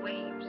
waves.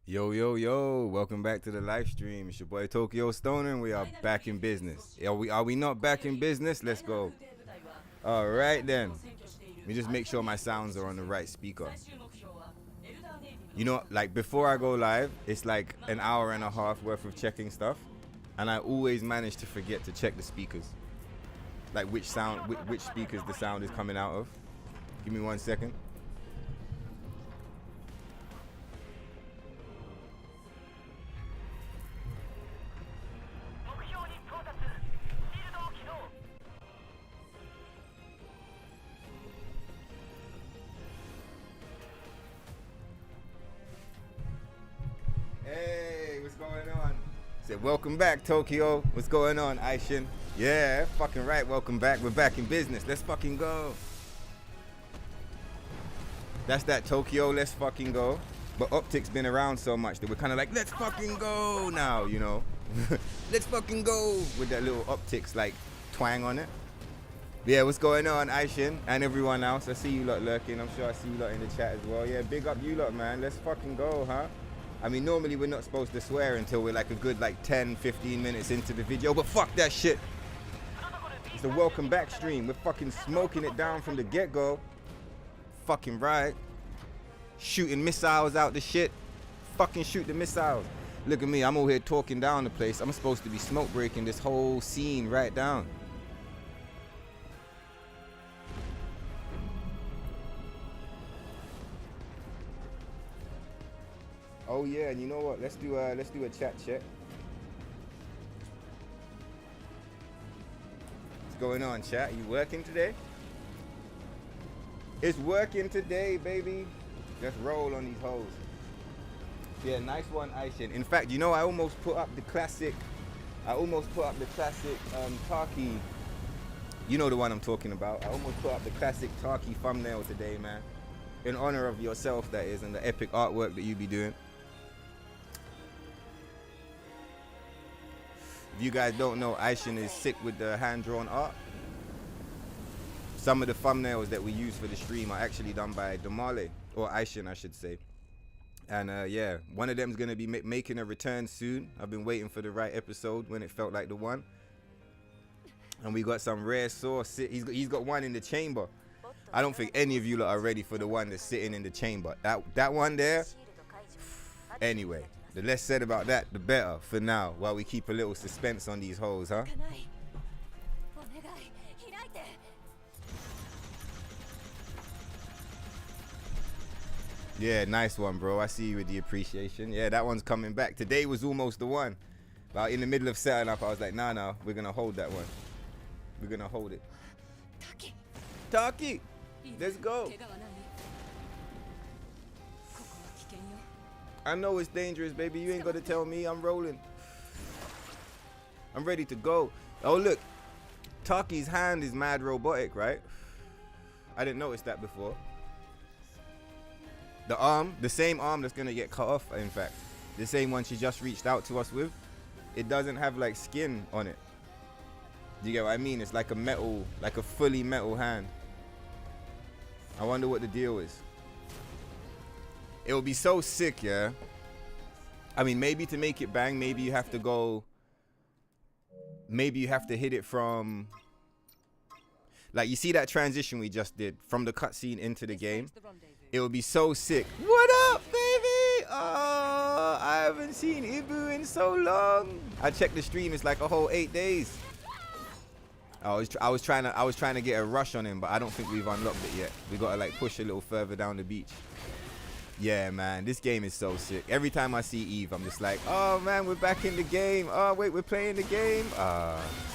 Yo, yo, yo, welcome back to the live stream. It's your boy Tokyo Stoner and we are back in business. Are we not back in business? Let's go. All right then. Let me just make sure my sounds are on the right speaker. You know, like before I go live, it's like an hour and a half worth of checking stuff. And I always manage to forget to check the speakers. Like which speakers the sound is coming out of. Give me 1 second. Hey, what's going on? Said, welcome back, Tokyo. What's going on, Aishin? Yeah, fucking right, welcome back. We're back in business. Let's fucking go. That's that Tokyo, let's fucking go. But Optic's been around so much that we're kind of like, let's fucking go now, you know? Let's fucking go with that little Optics like twang on it. Yeah, what's going on, Aishin and everyone else? I see you lot lurking. I'm sure I see you lot in the chat as well. Yeah, big up you lot, man. Let's fucking go, huh? I mean, normally we're not supposed to swear until we're like a good like 10, 15 minutes into the video, but fuck that shit. It's a welcome back stream. We're fucking smoking it down from the get-go. Fucking right. Shooting missiles out the shit. Fucking shoot the missiles. Look at me, I'm over here talking down the place. I'm supposed to be smoke breaking this whole scene right down. Oh yeah, and you know what? Let's do a chat check. What's going on, chat? Are you working today? It's working today, baby. Let's roll on these hoes. Yeah, nice one, Aishin. In fact, you know, I almost put up the classic Taki. You know the one I'm talking about. I almost put up the classic Taki thumbnail today, man. In honor of yourself, that is, and the epic artwork that you be doing. If you guys don't know, Aishin is sick with the hand-drawn art. Some of the thumbnails that we use for the stream are actually done by Damale, or Aishin, I should say. And yeah, one of them's gonna be making a return soon. I've been waiting for the right episode when it felt like the one. And we got some rare sauce. He's got one in the chamber. I don't think any of you lot are ready for the one that's sitting in the chamber. That one there. Anyway, the less said about that, the better for now, while we keep a little suspense on these hoes, huh? Yeah, nice one, bro. I see you with the appreciation. Yeah, that one's coming back. Today was almost the one. But in the middle of setting up, I was like, nah, we're going to hold that one. We're going to hold it. Taki! Let's go. I know it's dangerous, baby. You ain't got to tell me. I'm rolling. I'm ready to go. Oh, look. Taki's hand is mad robotic, right? I didn't notice that before. The arm, the same arm that's going to get cut off, in fact. The same one she just reached out to us with. It doesn't have, like, skin on it. Do you get what I mean? It's like a metal, like a fully metal hand. I wonder what the deal is. It would be so sick, yeah. I mean, maybe to make it bang, maybe you have to go. Maybe you have to hit it from. Like, you see that transition we just did from the cutscene into the game? It would be so sick. What up, baby? Oh, I haven't seen Ibu in so long. I checked the stream. It's like a whole 8 days. I was trying to get a rush on him, but I don't think we've unlocked it yet. We gotta like push a little further down the beach. Yeah, man, this game is so sick. Every time I see Eve, I'm just like, oh man, we're back in the game. Oh wait, we're playing the game.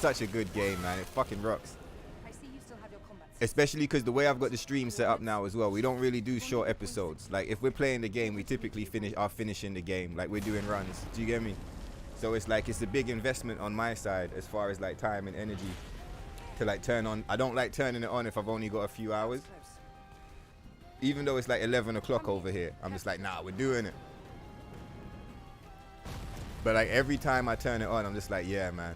Such a good game, man. It fucking rocks. Especially because the way I've got the stream set up now as well, we don't really do short episodes. Like, if we're playing the game, we typically are finishing the game. Like, we're doing runs. Do you get me? So it's like, it's a big investment on my side as far as like time and energy to like turn on. I don't like turning it on if I've only got a few hours. Even though it's like 11 o'clock over here, I'm just like, nah, we're doing it. But like every time I turn it on, I'm just like, yeah, man.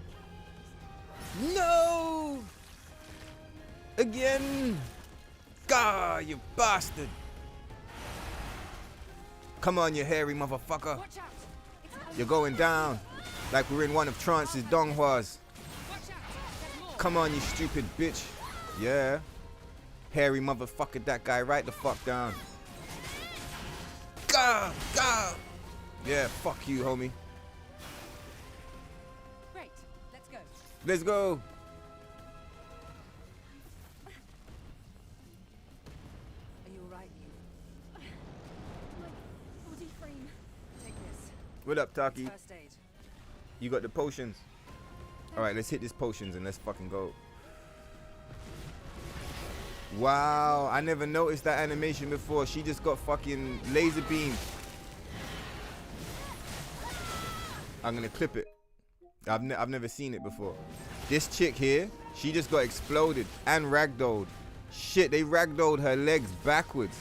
No! Again! God, you bastard! Come on, you hairy motherfucker. You're going down like we're in one of Trance's Donghwas. Come on, you stupid bitch. Yeah. Hairy motherfucker, that guy right the fuck down. God, God. Yeah, fuck you, homie. Great, let's go. Let's go. Are you alright, you? My body frame. Take this. What up, Taki? First aid. You got the potions. Alright, let's hit these potions and let's fucking go. Wow, I never noticed that animation before. She just got fucking laser beamed. I'm gonna clip it. I've never seen it before. This chick here, she just got exploded and ragdolled. Shit, they ragdolled her legs backwards.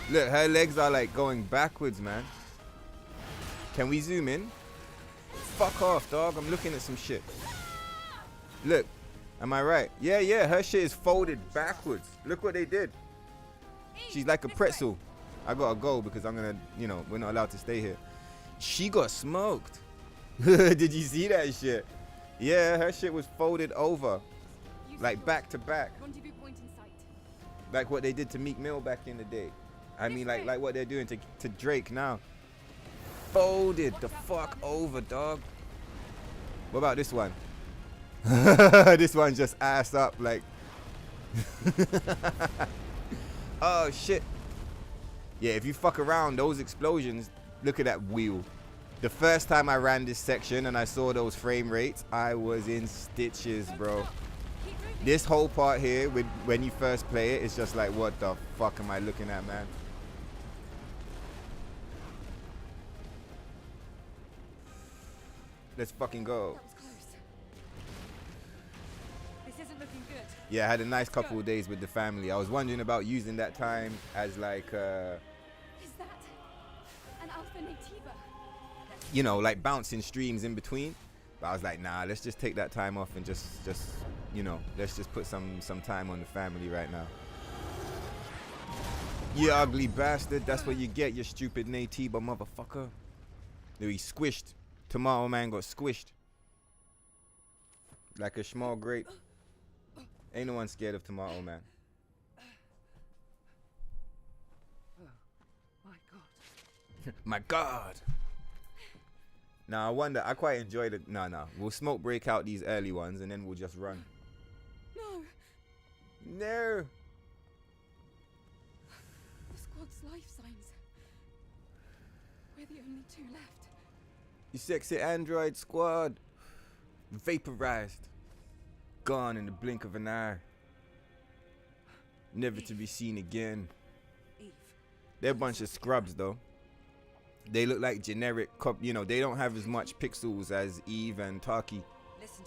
Look, her legs are like going backwards, man. Can we zoom in? Fuck off, dog. I'm looking at some shit. Look. Am I right? Yeah, yeah, her shit is folded backwards. Look what they did. She's like a pretzel. I gotta go because I'm gonna, you know, we're not allowed to stay here. She got smoked. Did you see that shit? Yeah, her shit was folded over. Like back to back. Like what they did to Meek Mill back in the day. I mean, like what they're doing to Drake now. Folded the fuck over, dog. What about this one? This one just ass up like. Oh shit. Yeah, if you fuck around, those explosions, look at that wheel. The first time I ran this section and I saw those frame rates, I was in stitches, bro. This whole part here, when you first play it, it's just like, what the fuck am I looking at, man? Let's fucking go. Yeah, I had a nice couple of days with the family. I was wondering about using that time as like, Is that an alpha nativa? You know, like bouncing streams in between. But I was like, nah, let's just take that time off and just you know, let's just put some time on the family right now. You ugly bastard. That's what you get, you stupid nativa motherfucker. Dude, he squished. Tomato Man got squished. Like a small grape. Ain't no one scared of Tomato Man. My God. My God. Now I wonder. I quite enjoyed it. No. We'll smoke break out these early ones and then we'll just run. No. No. The squad's life signs. We're the only two left. You sexy android squad. Vaporized. Gone in the blink of an eye. Never to be seen again. Eve. They're a bunch of scrubs though. They look like generic you know, they don't have as much pixels as Eve and Taki.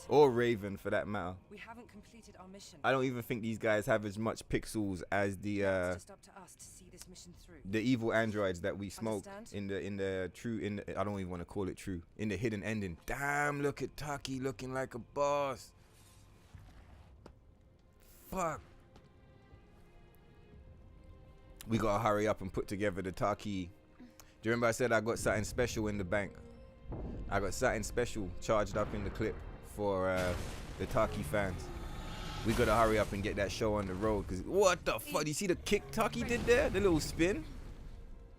Or Raven for that matter. We haven't completed our mission. I don't even think these guys have as much pixels as the It's just up to us to see this mission through. the evil androids that we smoked in the true I don't even want to call it true. In the hidden ending. Damn, look at Taki looking like a boss. Fuck. we gotta hurry up and put together the Taki. Do you remember I said I got something special in the bank? I got something special charged up in the clip for the Taki fans. We gotta hurry up and get that show on the road. Cause what the fuck? Do you see the kick Taki did there? The little spin?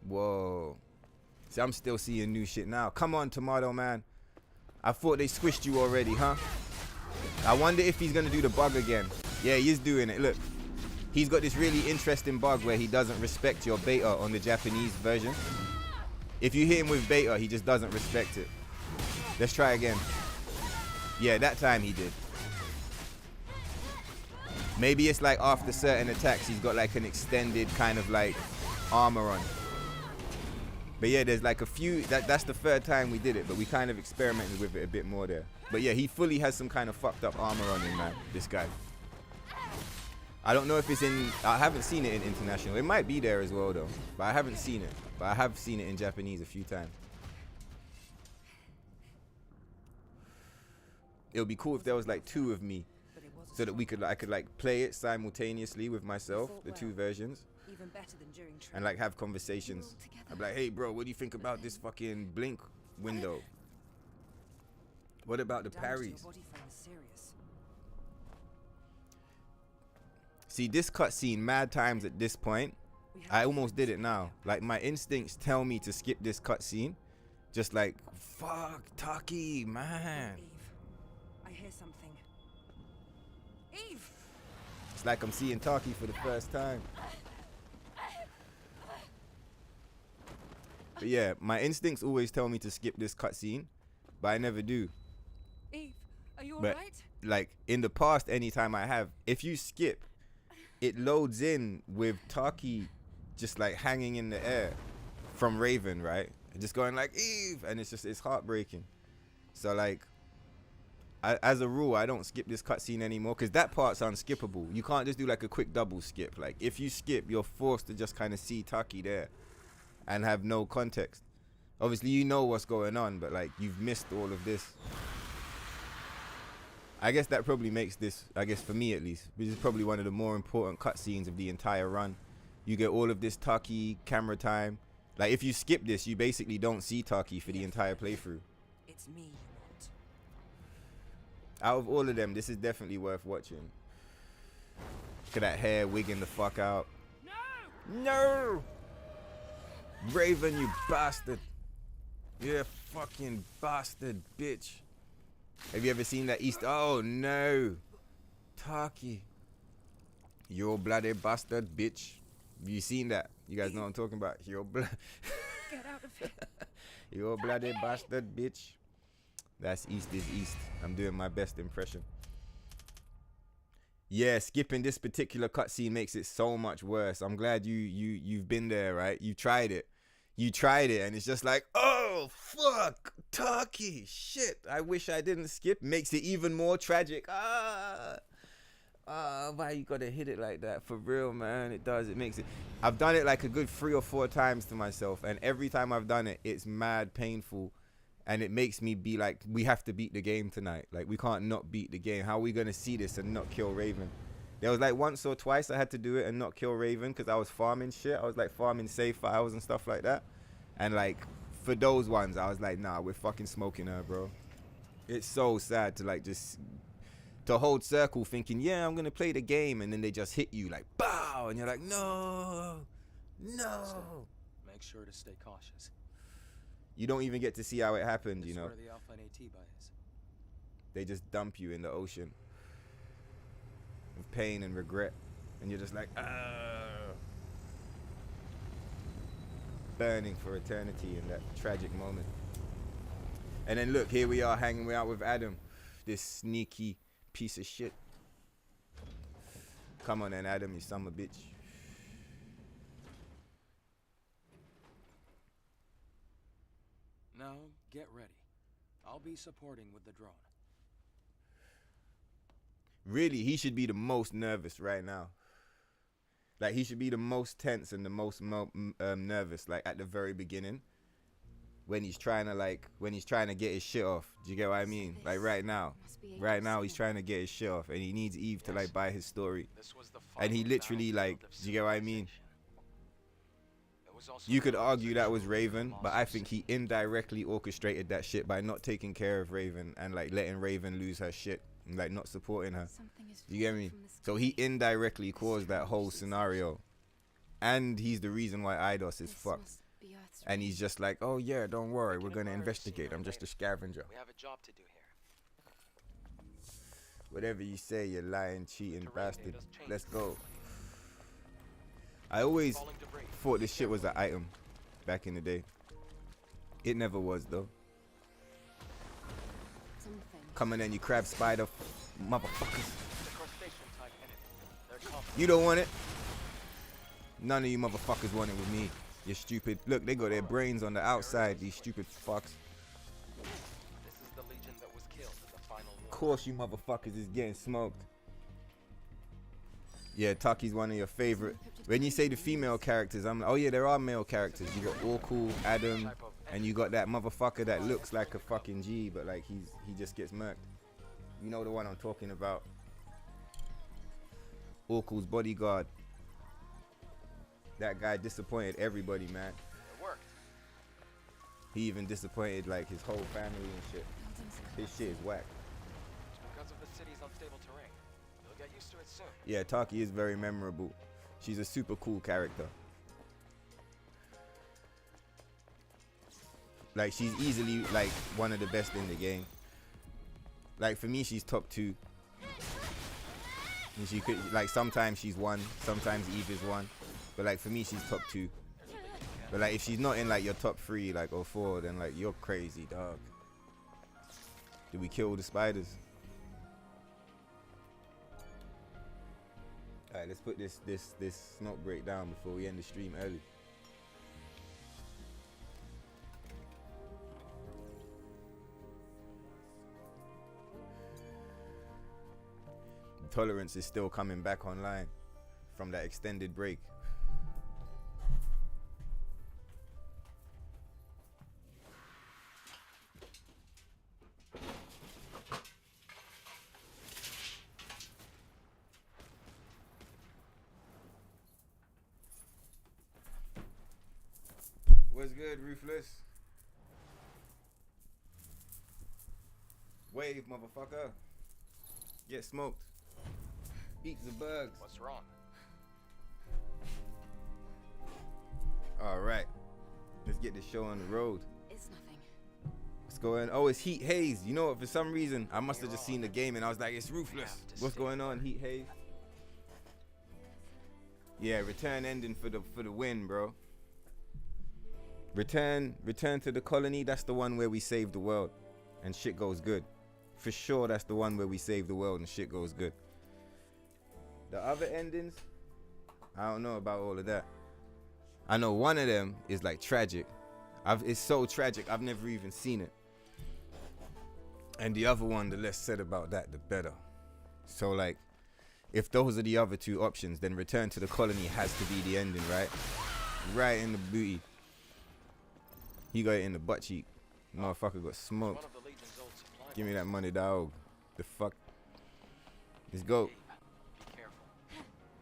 Whoa. See, I'm still seeing new shit now. Come on, Tomato Man. I thought they squished you already, huh? I wonder if he's gonna do the bug again. Yeah, he is doing it. Look. He's got this really interesting bug where he doesn't respect your beta on the Japanese version. If you hit him with beta, he just doesn't respect it. Let's try again. Yeah, that time he did. Maybe it's like after certain attacks, he's got like an extended kind of like armor on. But yeah, there's like a few, that's the third time we did it, but we kind of experimented with it a bit more there. But yeah, he fully has some kind of fucked up armor on him, man, this guy. I don't know if it's in, I haven't seen it in international. It might be there as well though, but I haven't seen it. But I have seen it in Japanese a few times. It would be cool if there was like 2 of me, so that I could like play it simultaneously with myself, the 2 versions, Even better than during training. and like have conversations. I'd be like, hey bro, what do you think about this fucking blink window? What about the parries? See, this cutscene mad times at this point. I almost did it now. Like, my instincts tell me to skip this cutscene. Just like, fuck, Taki, man. Eve, I hear something. Eve! It's like I'm seeing Taki for the first time. But yeah, my instincts always tell me to skip this cutscene, but I never do. Eve, are you But, alright? like, in the past, anytime I have, if you skip, it loads in with Taki just like hanging in the air from Raven, right? Just going like, Eve, and it's heartbreaking. So like, as a rule, I don't skip this cutscene anymore because that part's unskippable. You can't just do like a quick double skip. Like, if you skip, you're forced to just kind of see Taki there and have no context. Obviously, you know what's going on, but like, you've missed all of this. I guess that probably makes this, I guess for me at least, this is probably one of the more important cutscenes of the entire run. You get all of this Taki camera time. Like, if you skip this, you basically don't see Taki for the entire playthrough. It's me you want. Out of all of them, this is definitely worth watching. Look at that hair wigging the fuck out. No! No! Raven, you bastard. You're a fucking bastard, bitch. Have you ever seen that Easter? Oh no. Taki. You bloody bastard, bitch. Have you seen that? You guys know what I'm talking about. You Get out of here. You bloody bastard, bitch. That's East is East. I'm doing my best impression. Yeah, skipping this particular cutscene makes it so much worse. I'm glad you've been there, right? You tried it. You tried it, and it's just like, oh, fuck, Taki, shit. I wish I didn't skip. Makes it even more tragic. Why you gotta hit it like that? For real, man, it does. It makes it. I've done it like a good 3 or 4 times to myself, and every time I've done it, it's mad painful, and it makes me be like, we have to beat the game tonight. Like, we can't not beat the game. How are we gonna see this and not kill Raven? There was like once or twice I had to do it and not kill Raven because I was farming shit. I was like farming save files and stuff like that. And like for those ones, I was like, nah, we're fucking smoking her, bro. It's so sad to like just to hold circle thinking, yeah, I'm gonna play the game, and then they just hit you like, bow, and you're like, no. So, make sure to stay cautious. You don't even get to see how it happened, you know. Where the Alpha and AT buy is. They just dump you in the ocean of pain and regret, and you're just like, burning for eternity in that tragic moment. And then look, here we are hanging out with Adam, this sneaky piece of shit. Come on then, Adam, you son of a bitch. Now, get ready. I'll be supporting with the drone. Really, he should be the most nervous right now. Like, he should be the most tense and the most nervous, like, at the very beginning. When he's trying to get his shit off. Do you get what I mean? Like, right now. Right now, he's trying to get his shit off. And he needs Eve to, like, buy his story. And he literally, like, do you get what I mean? was also You could argue that was Raven, but I think he indirectly orchestrated that shit by not taking care of Raven and like letting Raven lose her shit and like not supporting her. Something is You get me? from the So he indirectly caused that whole scenario. And he's the reason why Eidos is This fucked. must be Earth's And he's just like, oh yeah, don't worry, we're gonna Ignore investigate. sooner I'm or just a later. scavenger. We have a job to do here. Whatever you say, you lying, cheating Terrain bastard. data's changed Let's go. recently. I always Falling debris. thought this shit was an item back in the day. It never was though. something. Come on then, you crab spider motherfuckers. The crustacean type enemy. They're confident. You don't want it. None of you motherfuckers want it with me. You stupid. Look, they got their brains on the outside, these stupid fucks. This is the legion that was killed in the final war. Of course you motherfuckers is getting smoked. Yeah, Taki's one of your favorite. When you say the female characters, I'm like, oh yeah, there are male characters. You got Orkul, Adam, and you got that motherfucker that looks like a fucking G, but like he just gets murked. You know the one I'm talking about. Orkul's bodyguard. That guy disappointed everybody, man. It worked. He even disappointed like his whole family and shit. His shit is whack. Because of the city's unstable terrain. You'll get used to it soon. Yeah, Taki is very memorable. She's a super cool character. Like she's easily like one of the best in the game. Like for me, she's top 2. And she could like sometimes she's 1, sometimes Eve is 1. But like for me, she's top 2. But like if she's not in like your top 3 like or 4, then like you're crazy, dog. Did we kill the spiders? Alright, let's put this smoke break down before we end the stream early. Tolerance is still coming back online from that extended break. What's good, Ruthless? Wave, motherfucker. Get smoked. Eat the bugs. What's wrong? Alright. Let's get this show on the road. It's nothing. What's going on? Oh, it's Heat Haze. You know what? For some reason, I must have just seen the game and I was like, it's Ruthless. What's going on, Heat Haze? Yeah, return ending for the win, bro. Return to the colony. That's the one where we save the world and shit goes good. For sure, that's the one where we save the world and shit goes good. The other endings, I don't know about all of that. I know one of them is like tragic. It's so tragic, I've never even seen it. And the other one, the less said about that, the better. So like, if those are the other 2 options, then return to the colony has to be the ending, right? Right in the booty. He got it in the butt cheek. Motherfucker got smoked. One of the legion's old supply Give me that money, dog. The fuck? Let's go. Be careful.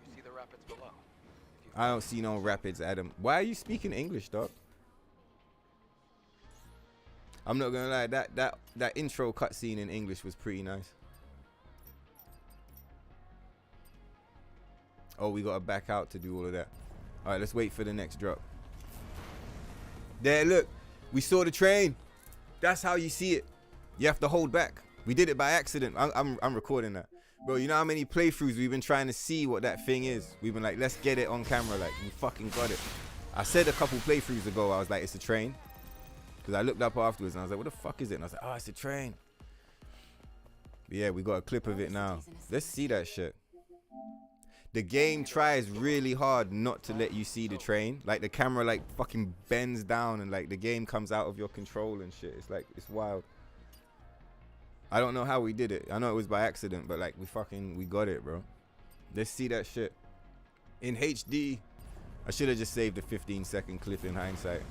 You see the rapids below. If you I don't see no rapids, Adam. Why are you speaking English, dog? I'm not gonna lie, that intro cutscene in English was pretty nice. Oh, we gotta back out to do all of that. Alright, let's wait for the next drop. There, look. We saw the train. That's how you see it. You have to hold back. We did it by accident. I'm recording that. Bro, you know how many playthroughs we've been trying to see what that thing is? We've been like, let's get it on camera. Like, we fucking got it. I said a couple playthroughs ago, I was like, it's a train. Because I looked up afterwards and I was like, what the fuck is it? And I was like, oh, it's a train. But yeah, we got a clip of it now. Let's see that shit. The game tries really hard not to let you see the train. Like the camera like fucking bends down and like the game comes out of your control and shit. It's like, it's wild. I don't know how we did it. I know it was by accident, but like we got it, bro. Let's see that shit. In HD. I should have just saved a 15-second clip in hindsight.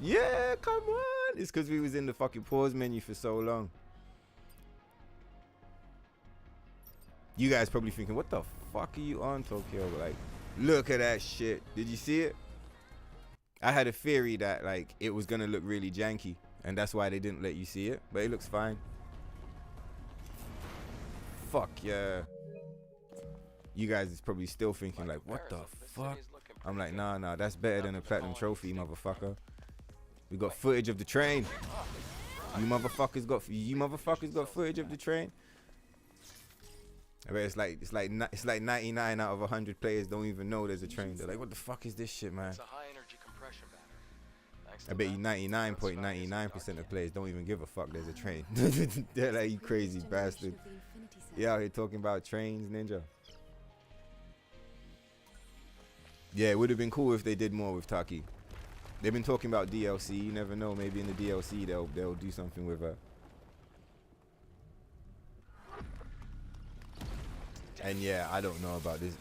Yeah, come on. It's because we was in the fucking pause menu for so long. You guys probably thinking, what the fuck are you on, Tokyo? Like, look at that shit. Did you see it? I had a theory that like it was gonna look really janky, and that's why they didn't let you see it. But it looks fine. Fuck yeah. You guys is probably still thinking like, what the fuck? I'm like, nah, that's better than a platinum trophy, motherfucker. We got footage of the train. You motherfuckers got footage of the train. I bet it's like 99 out of 100 players don't even know there's a train. They're like, what the fuck is this shit, man? It's a high energy compression banner. I bet you 99.99% of players don't even give a fuck there's a train. They're like, you crazy bastard. Yeah, out here talking about trains, ninja. Yeah, it would have been cool if they did more with Taki. They've been talking about DLC. You never know. Maybe in the DLC they'll do something with her. And yeah, I don't know about this.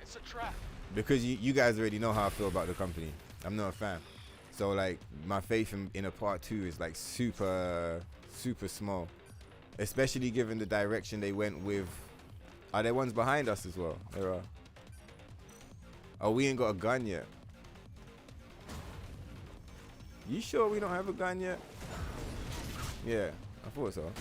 It's a trap. Because you guys already know how I feel about the company. I'm not a fan. So like my faith in a part 2 is like super small. Especially given the direction they went with. Are there ones behind us as well? There are. Oh, we ain't got a gun yet. You sure we don't have a gun yet? Yeah, I thought so.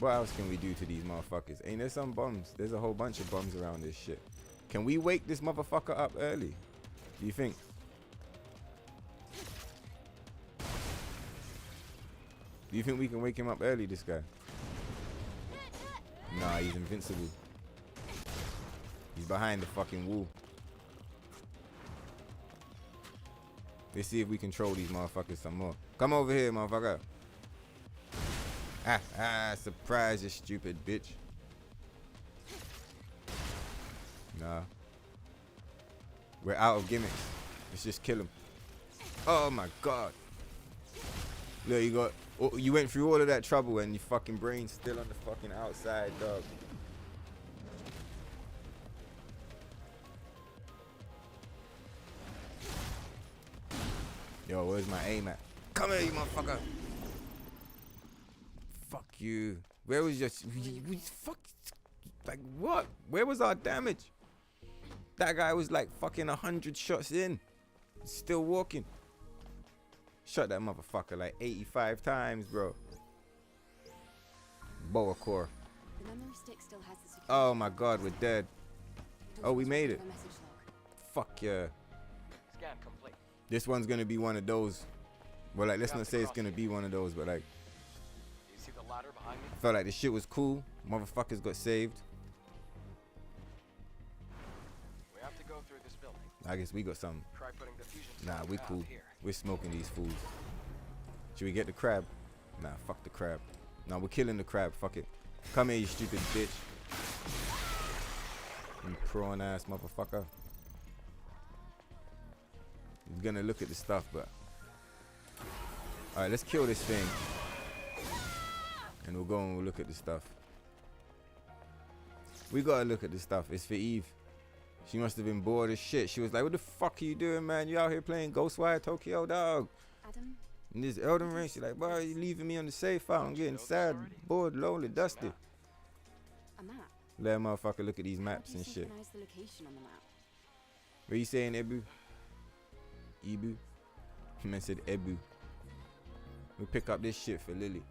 What else can we do to these motherfuckers? Ain't there some bombs? There's a whole bunch of bombs around this shit. Can we wake this motherfucker up early? Do you think? Do you think we can wake him up early, this guy? Nah, he's invincible. He's behind the fucking wall. Let's see if we control these motherfuckers some more. Come over here, motherfucker. Surprise, you stupid bitch. Nah. We're out of gimmicks. Let's just kill him. Oh my god. Look, you went through all of that trouble and your fucking brain's still on the fucking outside, dog. Yo, where's my aim at? Come here, you motherfucker. Fuck you. Where was your... Fuck... Like, what? Where was our damage? That guy was like fucking 100 shots in. Still walking. Shot that motherfucker like 85 times, bro. Boa core. The memory stick still has the security. Oh my god, we're dead. Oh, we made it. Fuck yeah. Scan complete. This one's gonna be one of those. Well, like, let's not say it's gonna be one of those, but like, Do you see the ladder behind me? felt like the shit was cool. Motherfuckers got saved. We have to go through this building. I guess we got some. Try putting the fusion Nah, cell we out cool. here. We're smoking these fools. Should we get the crab? Nah, fuck the crab. Nah, we're killing the crab. Fuck it. Come here, you stupid bitch. You prawn ass motherfucker. He's gonna look at the stuff, but... Alright, let's kill this thing. And we'll go and we'll look at the stuff. We gotta look at the stuff. It's for Eve. She must have been bored as shit. She was like, what the fuck are you doing, man? You out here playing Ghostwire Tokyo, dog. Adam, In this Elden Ring, she's like, bro, you leaving me on the safe out. I'm getting sad, bored, lonely, dusty. a map. Let a motherfucker look at these How maps do you and shit. synchronize the location on the map? What you saying, Ebu? Ebu? Man said Ebu. We pick up this shit for Lily.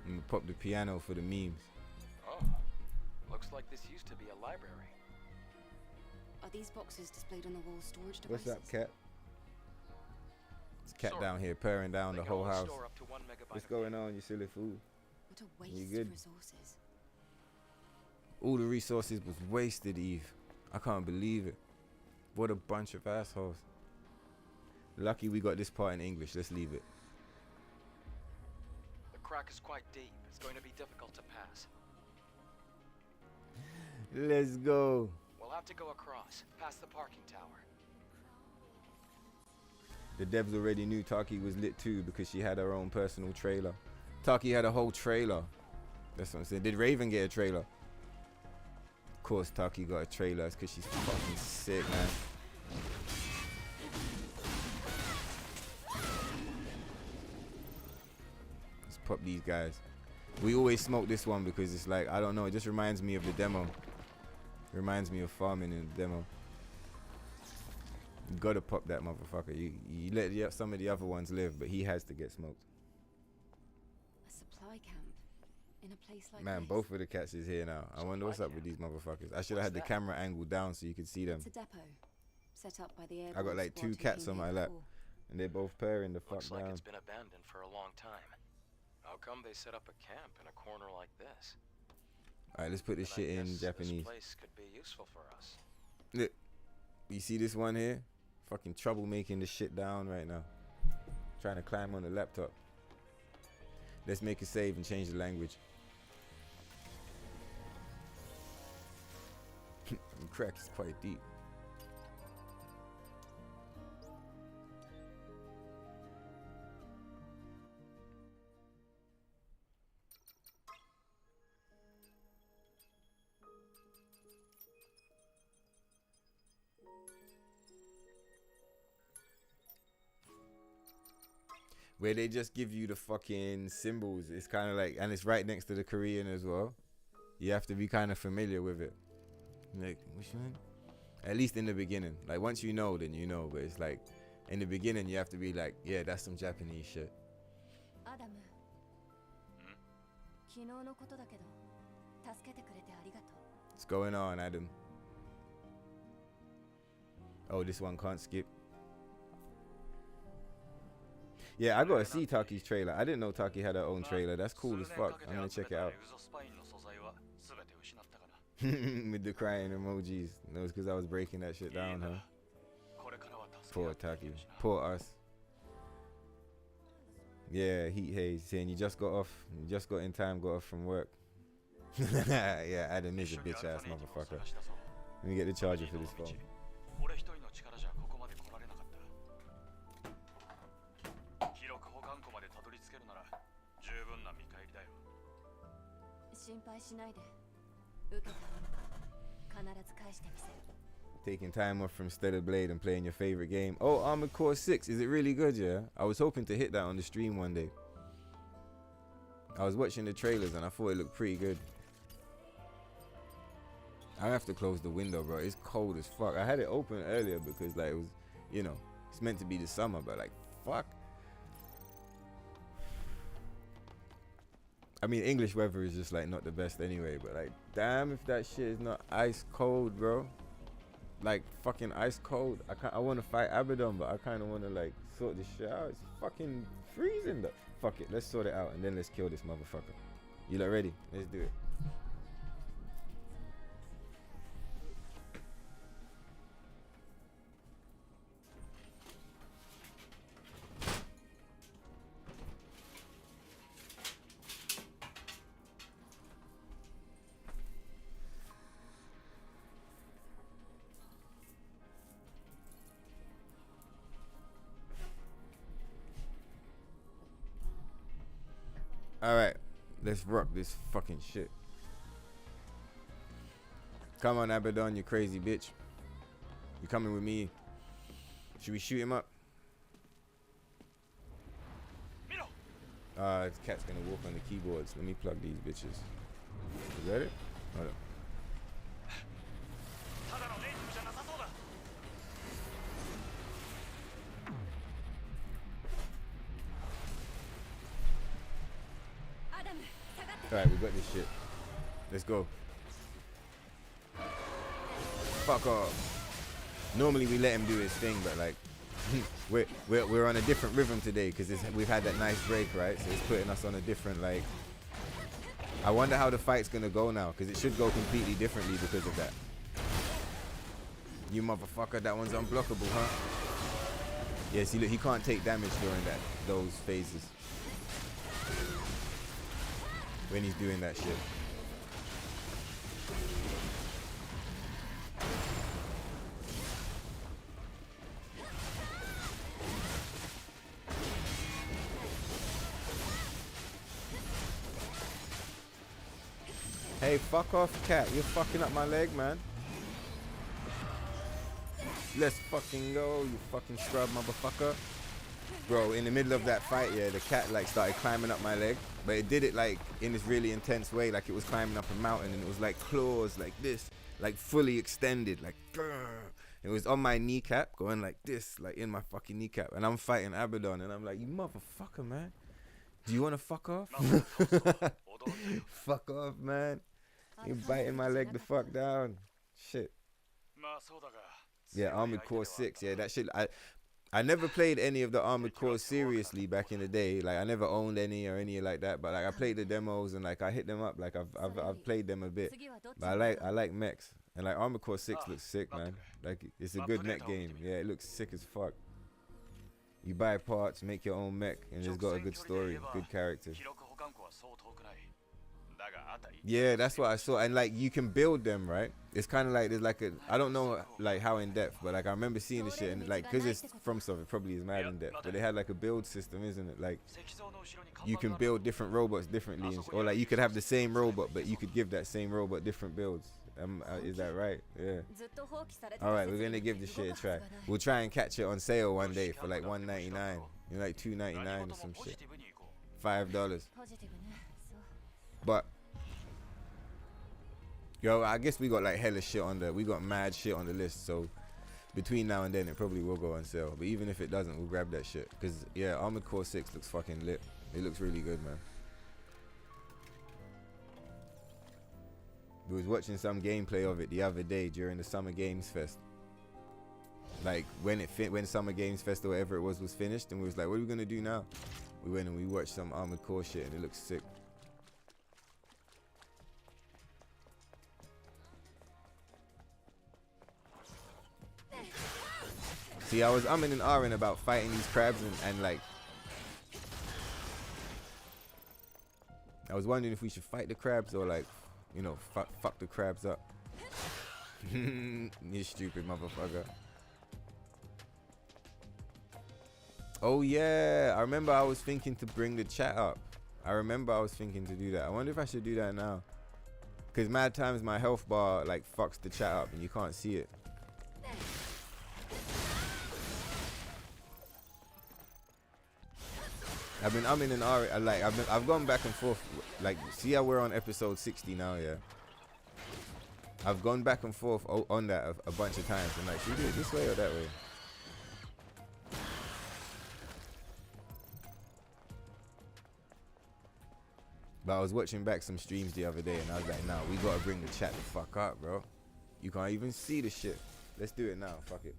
And we pop the piano for the memes. Oh, looks like this used to be a library. Are these boxes displayed on the wall storage devices? What's up, cat? It's cat Sorry. down here purring down They the can whole only house. store up to 1 megabyte What's of going data. on, you silly fool? What a waste You of good? resources. All the resources was wasted, Eve. I can't believe it. What a bunch of assholes. Lucky we got this part in English. Let's leave it. The crack is quite deep. It's going to be difficult to pass. Let's go. We'll have to go across, past the parking tower. The devs already knew Taki was lit too because she had her own personal trailer. Taki had a whole trailer. That's what I'm saying. Did Raven get a trailer? Of course Taki got a trailer. It's because she's fucking sick, man. Let's pop these guys. We always smoke this one because it's like, I don't know, it just reminds me of the demo. It reminds me of farming in the demo. You gotta pop that motherfucker. You let some of the other ones live, but he has to get smoked. A supply camp in a place like Man, this. both of the cats is here now. I wonder what's up with these motherfuckers. I should have had the camera angle down so you could see them. It's a depot set up by the air. I got like 2 cats on my lap, and they're both purring the fuck Looks like down. it's been abandoned for a long time. How come they set up a camp in a corner like this? Alright, let's put this shit in Japanese. This place could be useful for us. Look, you see this one here? Fucking troublemaking this shit down right now. Trying to climb on the laptop. Let's make a save and change the language. Crack is quite deep. Where they just give you the fucking symbols. It's kind of like, and it's right next to the Korean as well. You have to be kind of familiar with it. Like, which one? At least in the beginning. Like, once you know, then you know. But it's like, in the beginning, you have to be like, yeah, that's some Japanese shit. Adam. 昨日のことだけど、助けてくれてありがとう。 What's going on, Adam? Oh, this one can't skip. Yeah, I gotta see Taki's trailer. I didn't know Taki had her own trailer. That's cool as fuck. I'm gonna check it out. With the crying emojis. No, it's because I was breaking that shit down, huh? Poor Taki. Poor us. Yeah, Heat Haze saying you just got off. You just got in time, got off from work. Yeah, Adam is a bitch ass motherfucker. Let me get the charger for this phone. 心配しないで。受けた。必ず返してみせる。 Taking time off from Stellar Blade and playing your favorite game. Oh, Armored Core 6. Is it really good, yeah? I was hoping to hit that on the stream one day. I was watching the trailers and I thought it looked pretty good. I have to close the window, bro. It's cold as fuck. I had it open earlier because, like, it was, you know, it's meant to be the summer, but, like, fuck. I mean, English weather is just, like, not the best anyway, but, like, damn if that shit is not ice cold, bro. Like, fucking ice cold. I want to fight Abaddon, but I kind of want to, like, sort this shit out. It's fucking freezing. Fuck it. Let's sort it out, and then let's kill this motherfucker. You lot ready? Let's do it. Alright, let's rock this fucking shit. Come on, Abaddon, you crazy bitch. You coming with me? Should we shoot him up? This cat's gonna walk on the keyboards. Let me plug these bitches. You got it? Hold on. Alright, we got this shit. Let's go. Fuck off. Normally we let him do his thing, but like we're on a different rhythm today because we've had that nice break, right? So it's putting us on a different, like, I wonder how the fight's gonna go now, because it should go completely differently because of that. You motherfucker, that one's unblockable, huh? Yeah, see, look, he can't take damage during those phases. When he's doing that shit. Hey, fuck off, cat. You're fucking up my leg, man. Let's fucking go, you fucking scrub motherfucker. Bro, in the middle of that fight, yeah, the cat like started climbing up my leg, but it did it like in this really intense way, like it was climbing up a mountain, and it was like claws like this, like fully extended, like grrr. It was on my kneecap, going like this, like in my fucking kneecap, and I'm fighting Abaddon, and I'm like, you motherfucker, man. Do you want to fuck off? Fuck off, man. You biting my leg the fuck down. Shit. Yeah, Armored Core 6. Yeah, that shit. I never played any of the Armored Core seriously back in the day. Like I never owned any or any like that. But like I played the demos and like I hit them up. Like I've played them a bit. But I like mechs, and like Armored Core 6 looks sick, man. Like it's a good mech game. Yeah, it looks sick as fuck. You buy parts, make your own mech, and it's got a good story, good characters. Yeah, that's what I saw, and like you can build them, right? It's kind of like there's like a, I don't know like how in depth, but like I remember seeing this shit, and like because it's from stuff, it probably is mad in depth. But they had like a build system, isn't it? Like you can build different robots differently, or like you could have the same robot, but you could give that same robot different builds. Is that right? Yeah. All right, we're gonna give this shit a try. We'll try and catch it on sale one day for like $1.99, you know, like $2.99 or some shit. $5. But yo, I guess we got like hella shit we got mad shit on the list. So between now and then, it probably will go on sale. But even if it doesn't, we'll grab that shit. Cause yeah, Armored Core 6 looks fucking lit. It looks really good, man. We was watching some gameplay of it the other day during the Summer Games Fest. Like when Summer Games Fest or whatever it was finished, and we was like, what are we gonna do now? We went and we watched some Armored Core shit, and it looks sick. See, I was umming and ahhing about fighting these crabs, and like I was wondering if we should fight the crabs or like, you know, fuck the crabs up. You stupid motherfucker. Oh yeah, I remember I was thinking to bring the chat up. I remember I was thinking to do that. I wonder if I should do that now. Cause mad times my health bar like fucks the chat up and you can't see it. I've been umming and ahhing, like I've gone back and forth, like see how we're on episode 60 now, yeah. I've gone back and forth on that a bunch of times. I'm like, should we do it this way or that way? But I was watching back some streams the other day and I was like, nah, we gotta bring the chat the fuck up, bro. You can't even see the shit. Let's do it now, fuck it.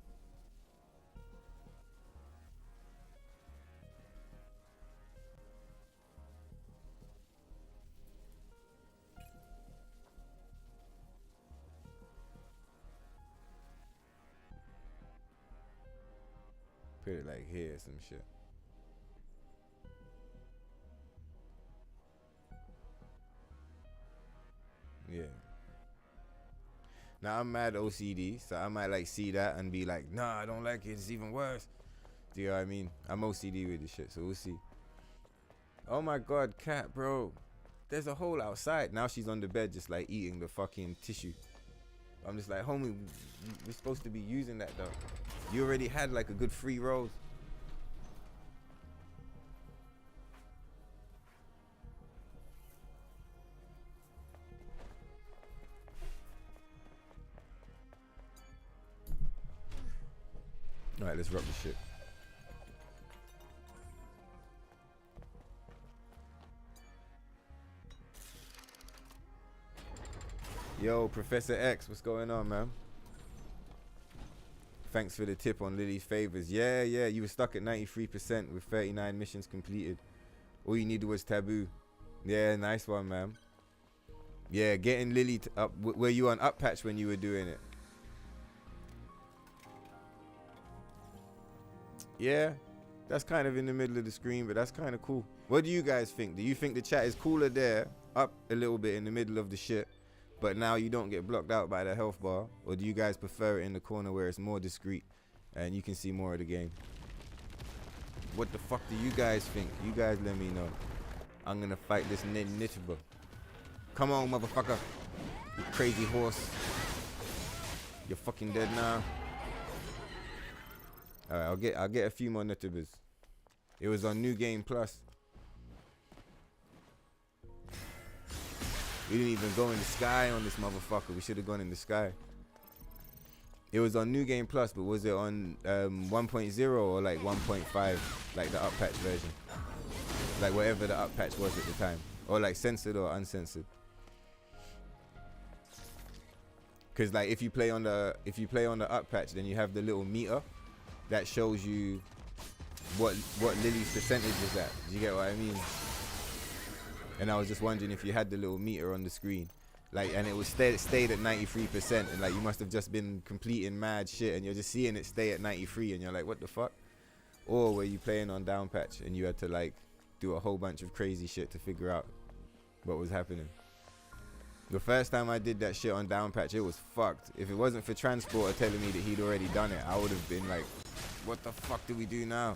Put it like here, some shit. Yeah. Now I'm mad OCD, so I might like see that and be like, nah, I don't like it, it's even worse. Do you know what I mean? I'm OCD with this shit, so we'll see. Oh my god, cat, bro. There's a hole outside. Now she's on the bed just like eating the fucking tissue. I'm just like, homie, we're supposed to be using that though. You already had like a good 3 rolls. Alright, let's rock this shit. Yo, Professor X, what's going on, man? Thanks for the tip on Lily's favors. Yeah, you were stuck at 93% with 39 missions completed. All you needed was taboo. Yeah, nice one, man. Yeah, getting Lily up. Were you on up patch when you were doing it? Yeah, that's kind of in the middle of the screen, but that's kind of cool. What do you guys think? Do you think the chat is cooler there, up a little bit in the middle of the shit, but now you don't get blocked out by the health bar? Or do you guys prefer it in the corner where it's more discreet and you can see more of the game? What the fuck do you guys think? You guys let me know. I'm gonna fight this Nitba. Come on, motherfucker. You crazy horse. You're fucking dead now. Alright, I'll get a few more Nitbas. It was on New Game Plus. We didn't even go in the sky on this motherfucker. We should have gone in the sky. It was on New Game Plus, but was it on 1.0 or like 1.5, like the up patch version? Like whatever the up patch was at the time, or like censored or uncensored. Cause like if you play on the up patch, then you have the little meter that shows you what Lily's percentage is at. Do you get what I mean? And I was just wondering if you had the little meter on the screen, like, and it was stayed at 93%, and like you must have just been completing mad shit, and you're just seeing it stay at 93, and you're like, what the fuck? Or were you playing on down patch and you had to like do a whole bunch of crazy shit to figure out what was happening? The first time I did that shit on down patch, it was fucked. If it wasn't for Transporter telling me that he'd already done it, I would have been like, what the fuck do we do now?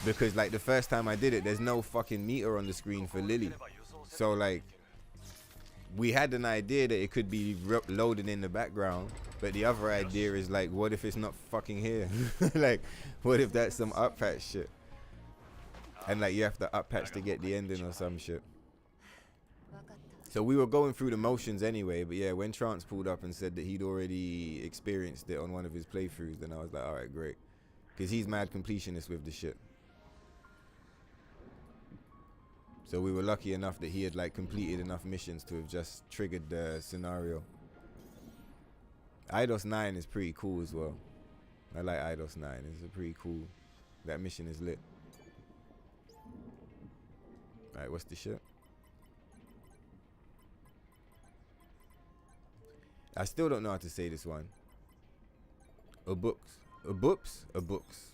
Because like the first time I did it, there's no fucking meter on the screen for Lily. So like, we had an idea that it could be loading in the background, but the other idea is like, what if it's not fucking here? Like, what if that's some up patch shit? And like you have to up patch to get the ending or some shit. So we were going through the motions anyway, but yeah, when Trance pulled up and said that he'd already experienced it on one of his playthroughs, then I was like, alright, great. Because he's mad completionist with the shit. So we were lucky enough that he had like completed enough missions to have just triggered the scenario. IDOS 9 is pretty cool as well. I like IDOS 9. It's a pretty cool. That mission is lit. Alright, what's the shit? I still don't know how to say this one. A books. A boops? A books.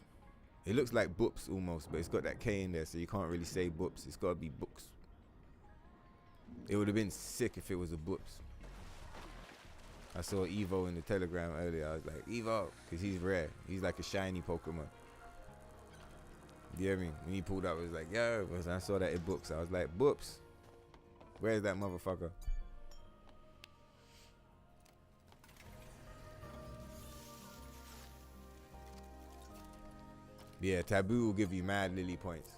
It looks like boops almost, but it's got that K in there, so you can't really say boops. It's gotta be books. It would have been sick if it was a boops. I saw Evo in the Telegram earlier. I was like, Evo, because he's rare. He's like a shiny Pokemon. You hear me? When he pulled up, it was like, yo. I saw that in books. I was like, boops. Where's that motherfucker? Yeah, Taboo will give you mad Lily points.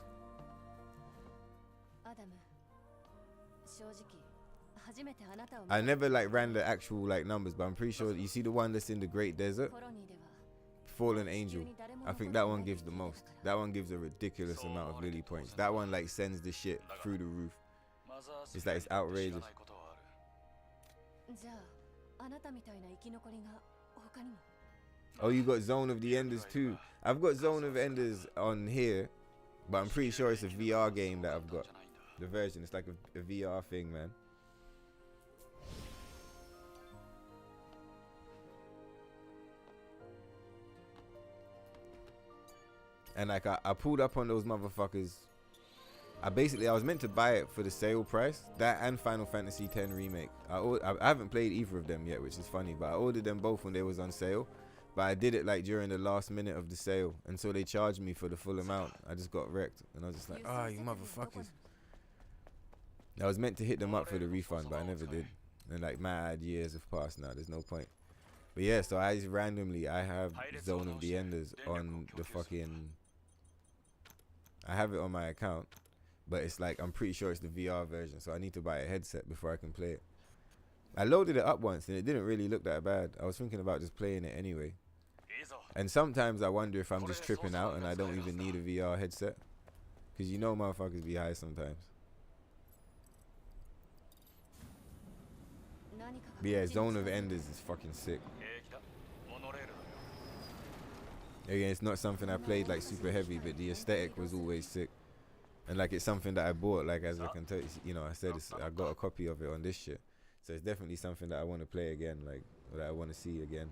I never like ran the actual like numbers, but I'm pretty sure you see the one that's in the Great Desert, Fallen Angel. I think that one gives the most. That one gives a ridiculous amount of Lily points. That one like sends the shit through the roof. It's like, it's outrageous. Oh, you got Zone of the Enders too. I've got Zone of Enders on here, but I'm pretty sure it's a VR game that I've got. The version, it's like a VR thing, man. And like I pulled up on those motherfuckers. I was meant to buy it for the sale price. That and Final Fantasy X Remake. I haven't played either of them yet, which is funny, but I ordered them both when they was on sale. But I did it like during the last minute of the sale, and so they charged me for the full amount. I just got wrecked, and I was just like, oh, you motherfuckers. I was meant to hit them up for the refund, but I never did. And like mad years have passed now, there's no point. But yeah, so I just randomly, I have Zone of the Enders on the fucking, I have it on my account, but it's like, I'm pretty sure it's the VR version, so I need to buy a headset before I can play it. I loaded it up once and it didn't really look that bad. I was thinking about just playing it anyway. And sometimes I wonder if I'm just tripping out and I don't even need a VR headset. Because you know motherfuckers be high sometimes. But yeah, Zone of Enders is fucking sick. Again, it's not something I played like super heavy, but the aesthetic was always sick. And like, it's something that I bought, like, as I can tell you know, I said I got a copy of it on this shit. So it's definitely something that I want to play again, like, or that I want to see again.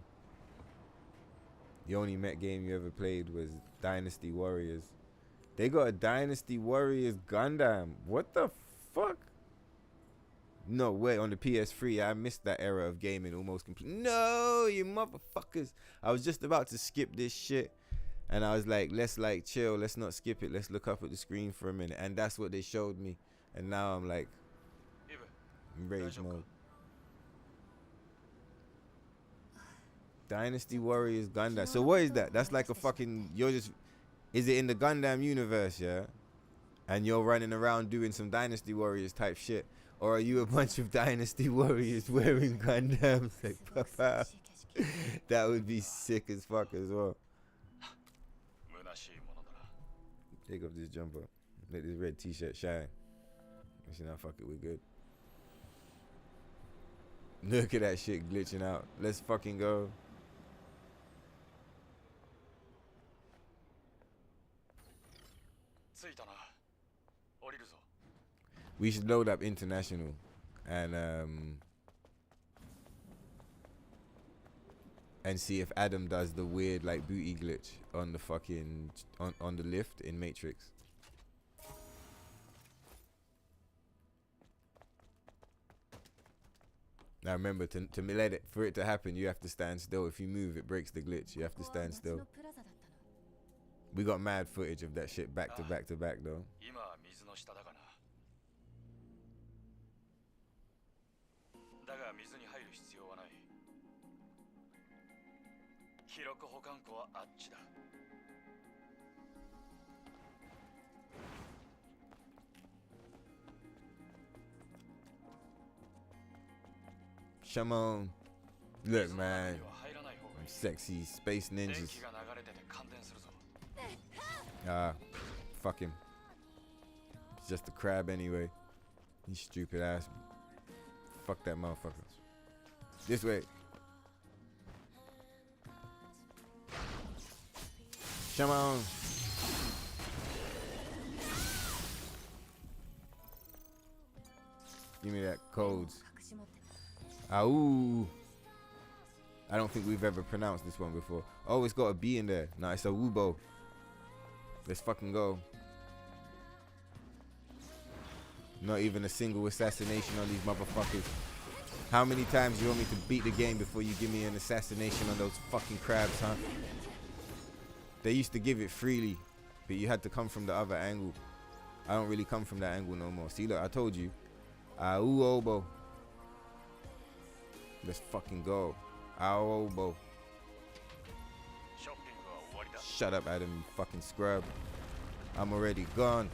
The only mech game you ever played was Dynasty Warriors. They got a Dynasty Warriors Gundam. What the fuck? No way, on the PS3. I missed that era of gaming almost completely. No, you motherfuckers. I was just about to skip this shit. And I was like, let's like chill. Let's not skip it. Let's look up at the screen for a minute. And that's what they showed me. And now I'm like, in rage mode. Dynasty Warriors Gundam. So what is that? That's like a fucking, you're just, is it in the Gundam universe, yeah? and you're running around doing some Dynasty Warriors type shit? Or are you a bunch of Dynasty Warriors wearing Gundams? Like, papa. That would be sick as fuck as well. Take off this jumper. Let this red t-shirt shine. Actually, now fuck it, we're good. Look at that shit glitching out. Let's fucking go. We should load up international and see if Adam does the weird like booty glitch on the fucking on the lift in Matrix. Now remember, to let it, for it to happen, you have to stand still. If you move, it breaks the glitch. You have to stand still. We got mad footage of that shit back to back to back though. Shimon, look man, I'm sexy space ninjas. Fuck him. It's just a crab anyway. You stupid ass. Fuck that motherfucker. This way. Shimon. Give me that codes. Ooh. I don't think we've ever pronounced this one before. Oh, it's got a B in there. Nah, it's a Wubo. Let's fucking go. Not even a single assassination on these motherfuckers. How many times do you want me to beat the game before you give me an assassination on those fucking crabs, huh? They used to give it freely, but you had to come from the other angle. I don't really come from that angle no more. See, look, I told you. Ooh, oboe. Let's fucking go. Oboe. Shut up, Adam, you fucking scrub. I'm already gone.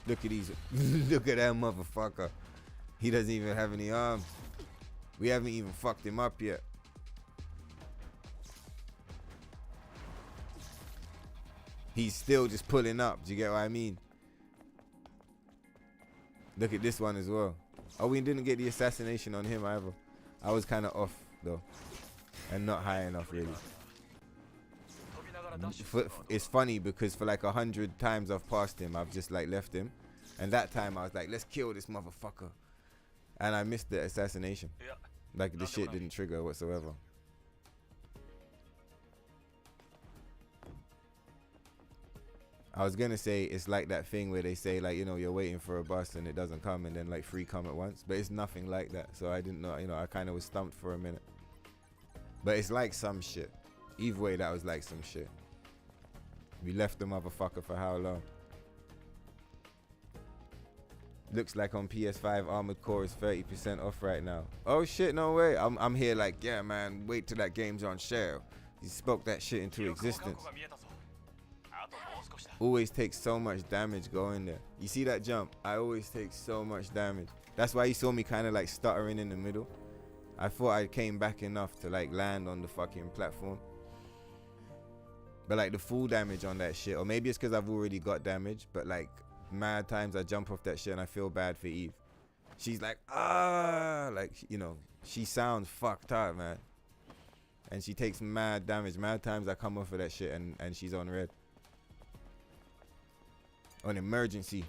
Look at these. Look at that motherfucker. He doesn't even have any arms. We haven't even fucked him up yet. He's still just pulling up. Do you get what I mean? Look at this one as well. Oh, we didn't get the assassination on him either. I was kind of off though, and not high enough really. It's funny because for like 100 times I've passed him, I've just like left him, and that time I was like, let's kill this motherfucker, and I missed the assassination. Like the shit didn't trigger whatsoever. I was gonna say it's like that thing where they say like, you know, you're waiting for a bus and it doesn't come, and then like 3 come at once, but it's nothing like that. So I didn't know, you know, I kind of was stumped for a minute, but it's like some shit. Either way, that was like some shit. We left the motherfucker for how long? Looks like on PS5 Armored Core is 30% off right now. Oh shit, no way. I'm here like, yeah man, wait till that game's on sale. He spoke that shit into existence. Always takes so much damage going there. You see that jump? I always take so much damage. That's why you saw me kind of like stuttering in the middle. I thought I came back enough to like land on the fucking platform. But like the full damage on that shit, or maybe it's because I've already got damage, but like mad times I jump off that shit and I feel bad for Eve. She's like, like, you know, she sounds fucked up, man. And she takes mad damage. Mad times I come off of that shit and she's on red. On emergency.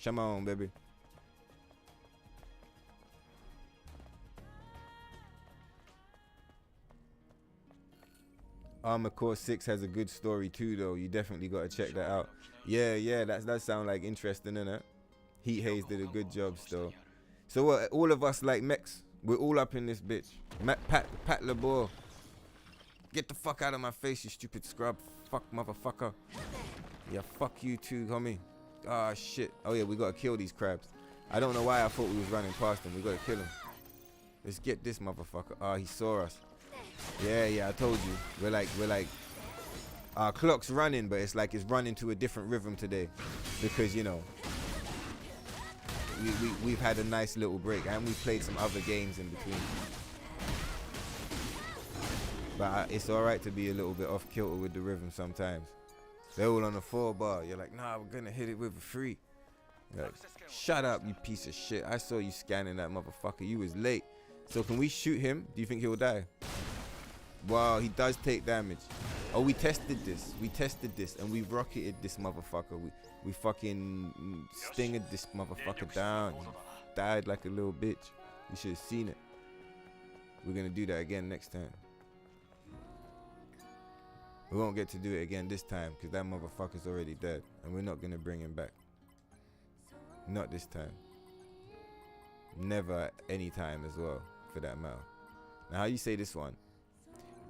Come on, baby. Armored Core 6 has a good story too, though. You definitely got to check that out. Yeah, that sound like interesting, innit? Heat Haze did a good job still. So what? All of us like mechs. We're all up in this bitch. Pat LeBour. Get the fuck out of my face, you stupid scrub. Fuck motherfucker. Yeah, fuck you too, homie. Ah, shit. Oh yeah, we gotta kill these crabs. I don't know why I thought we was running past them. We gotta kill him. Let's get this motherfucker. Ah, he saw us. Yeah, I told you. We're like our clock's running, but it's like it's running to a different rhythm today, because you know we've had a nice little break and we've played some other games in between. But it's all right to be a little bit off kilter with the rhythm sometimes. They're all on a 4 bar. You're like, nah, we're gonna hit it with a 3. You're like, shut up, you piece of shit. I saw you scanning that motherfucker. You was late. So can we shoot him? Do you think he'll die? Wow, he does take damage. Oh, we tested this. We tested this and we rocketed this motherfucker. We fucking stinged this motherfucker down. He died like a little bitch. You should have seen it. We're gonna do that again next time. We won't get to do it again this time because that motherfucker's already dead and we're not gonna bring him back. Not this time. Never any time as well, for that matter. Now how you say this one?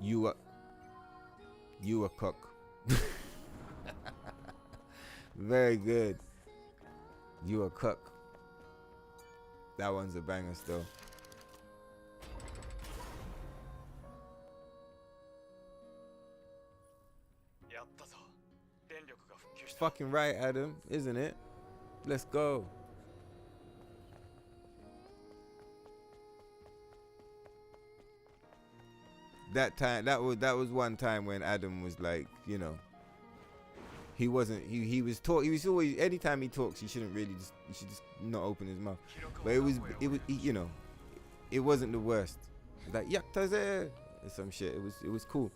You a cook. Very good. You a cook. That one's a banger still. Fucking right, Adam, isn't it? Let's go. That time, that was one time when Adam was like, you know, he was always, anytime he talks, he should just not open his mouth. But it was you know, it wasn't the worst. Like yaktaze or some shit. It was cool.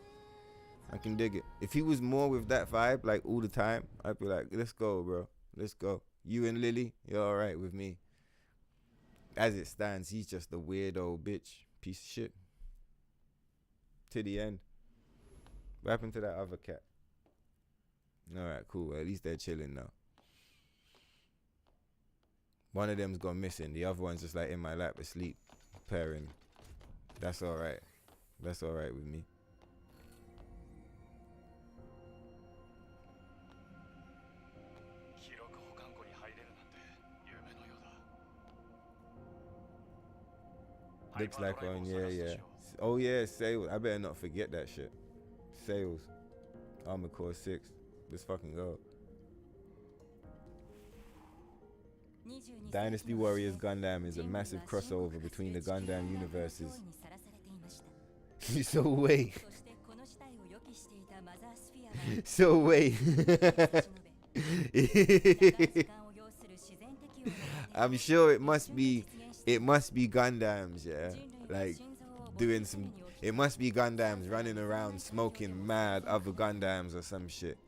I can dig it. If he was more with that vibe, like all the time, I'd be like, let's go, bro. Let's go. You and Lily, you're all right with me. As it stands, he's just a weirdo bitch. Piece of shit. To the end. What happened to that other cat? All right, cool. At least they're chilling now. One of them's gone missing. The other one's just like in my lap asleep, purring. That's all right. That's all right with me. Looks like on, yeah. Oh yeah, sales. I better not forget that shit. Sales. Armored Core 6. Let's fucking go. Dynasty Warriors Gundam is a massive crossover between the Gundam universes. So wait. So wait. I'm sure it must be Gundams, yeah. Like doing some, it must be Gundams running around smoking mad other Gundams or some shit.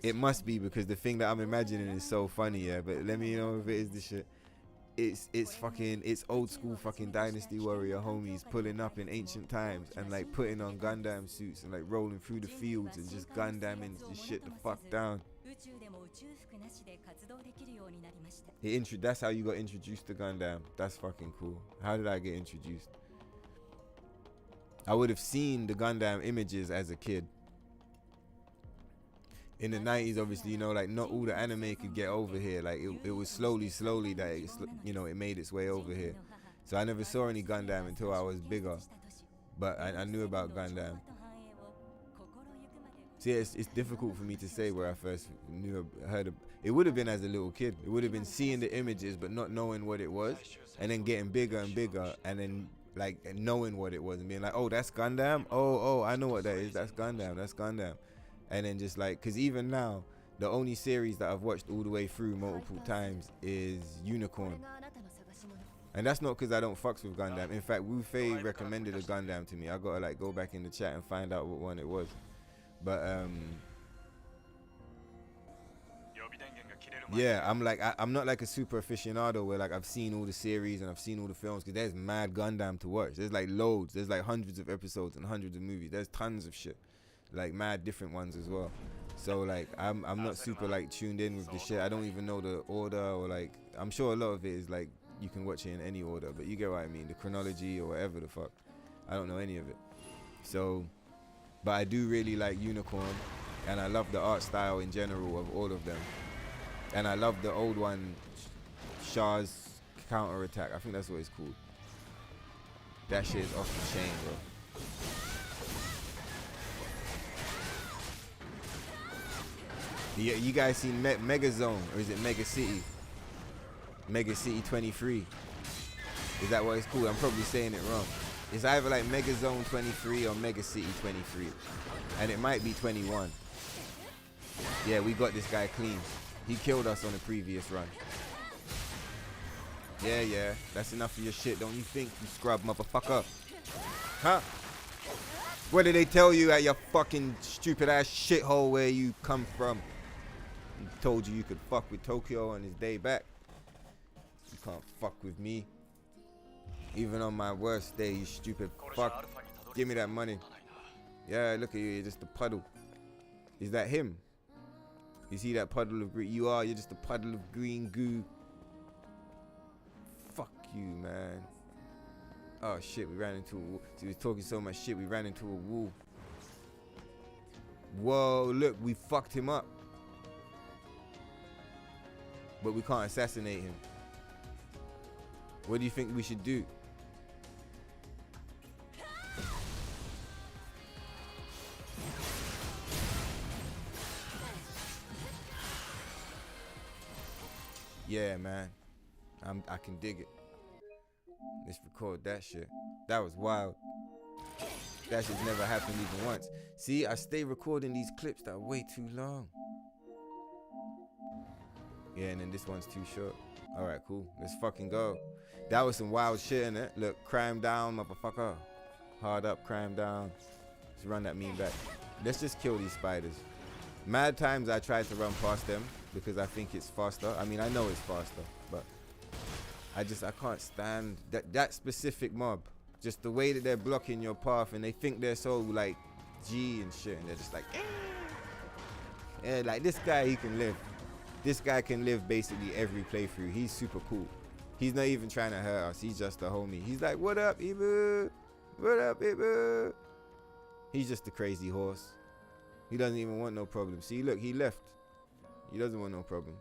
It must be, because the thing that I'm imagining is so funny, yeah. But let me know if it is the shit. It's old school fucking Dynasty Warrior homies pulling up in ancient times and like putting on Gundam suits and like rolling through the fields and just Gundaming the shit the fuck down. That's how you got introduced to Gundam. That's fucking cool. How did I get introduced? I would have seen the Gundam images as a kid. In the 90s, obviously, you know, like not all the anime could get over here. Like it was slowly that it made its way over here. So I never saw any Gundam until I was bigger. But I knew about Gundam. So yeah, it's difficult for me to say where I first heard of. It would have been as a little kid. It would have been seeing the images but not knowing what it was, and then getting bigger and bigger, and then like knowing what it was and being like, oh, that's Gundam. Oh, I know what that is. That's Gundam. And then just like, because even now, the only series that I've watched all the way through multiple times is Unicorn. And that's not because I don't fucks with Gundam. In fact, Wu Fei recommended a Gundam to me. I gotta like go back in the chat and find out what one it was. But yeah, I'm not like a super aficionado where like I've seen all the series and I've seen all the films, because there's mad Gundam to watch. There's like loads. There's like hundreds of episodes and hundreds of movies. There's tons of shit, like mad different ones as well. So like I'm not super like tuned in with the shit. I don't even know the order, or like I'm sure a lot of it is like you can watch it in any order, but you get what I mean, the chronology or whatever the fuck. I don't know any of it. So, but I do really like Unicorn, and I love the art style in general of all of them. And I love the old one, Shah's Counterattack. I think that's what it's called. That shit is off the chain, bro. You guys seen Mega Zone, or is it Mega City? Mega City 23. Is that what it's called? I'm probably saying it wrong. It's either like Mega Zone 23 or Mega City 23. And it might be 21. Yeah, we got this guy clean. He killed us on the previous run. Yeah. That's enough of your shit, don't you think, you scrub motherfucker? Huh? What did they tell you at your fucking stupid ass shithole where you come from? He told you could fuck with Tokyo on his day back. You can't fuck with me. Even on my worst day, you stupid fuck. Give me that money. Yeah, look at you, you're just a puddle. Is that him? You see that puddle of green? You're just a puddle of green goo. Fuck you, man. Oh shit, we ran into a wall. See, we was talking so much shit, we ran into a wall. Whoa, look, we fucked him up. But we can't assassinate him. What do you think we should do? Yeah, man. I can dig it. Let's record that shit. That was wild. That shit's never happened even once. See, I stay recording these clips that are way too long. Yeah, and then this one's too short. Alright, cool. Let's fucking go. That was some wild shit, innit? Look, crime down, motherfucker. Hard up, crime down. Let's run that meme back. Let's just kill these spiders. Mad times I tried to run past them because I think it's faster. I mean, I know it's faster, but I can't stand that specific mob. Just the way that they're blocking your path, and they think they're so like G and shit, and they're just like, yeah, like this guy, he can live. This guy can live basically every playthrough. He's super cool. He's not even trying to hurt us. He's just a homie. He's like, what up, Ibu? What up, Ibu? He's just a crazy horse. He doesn't even want no problems. See, look, he left. He doesn't want no problems.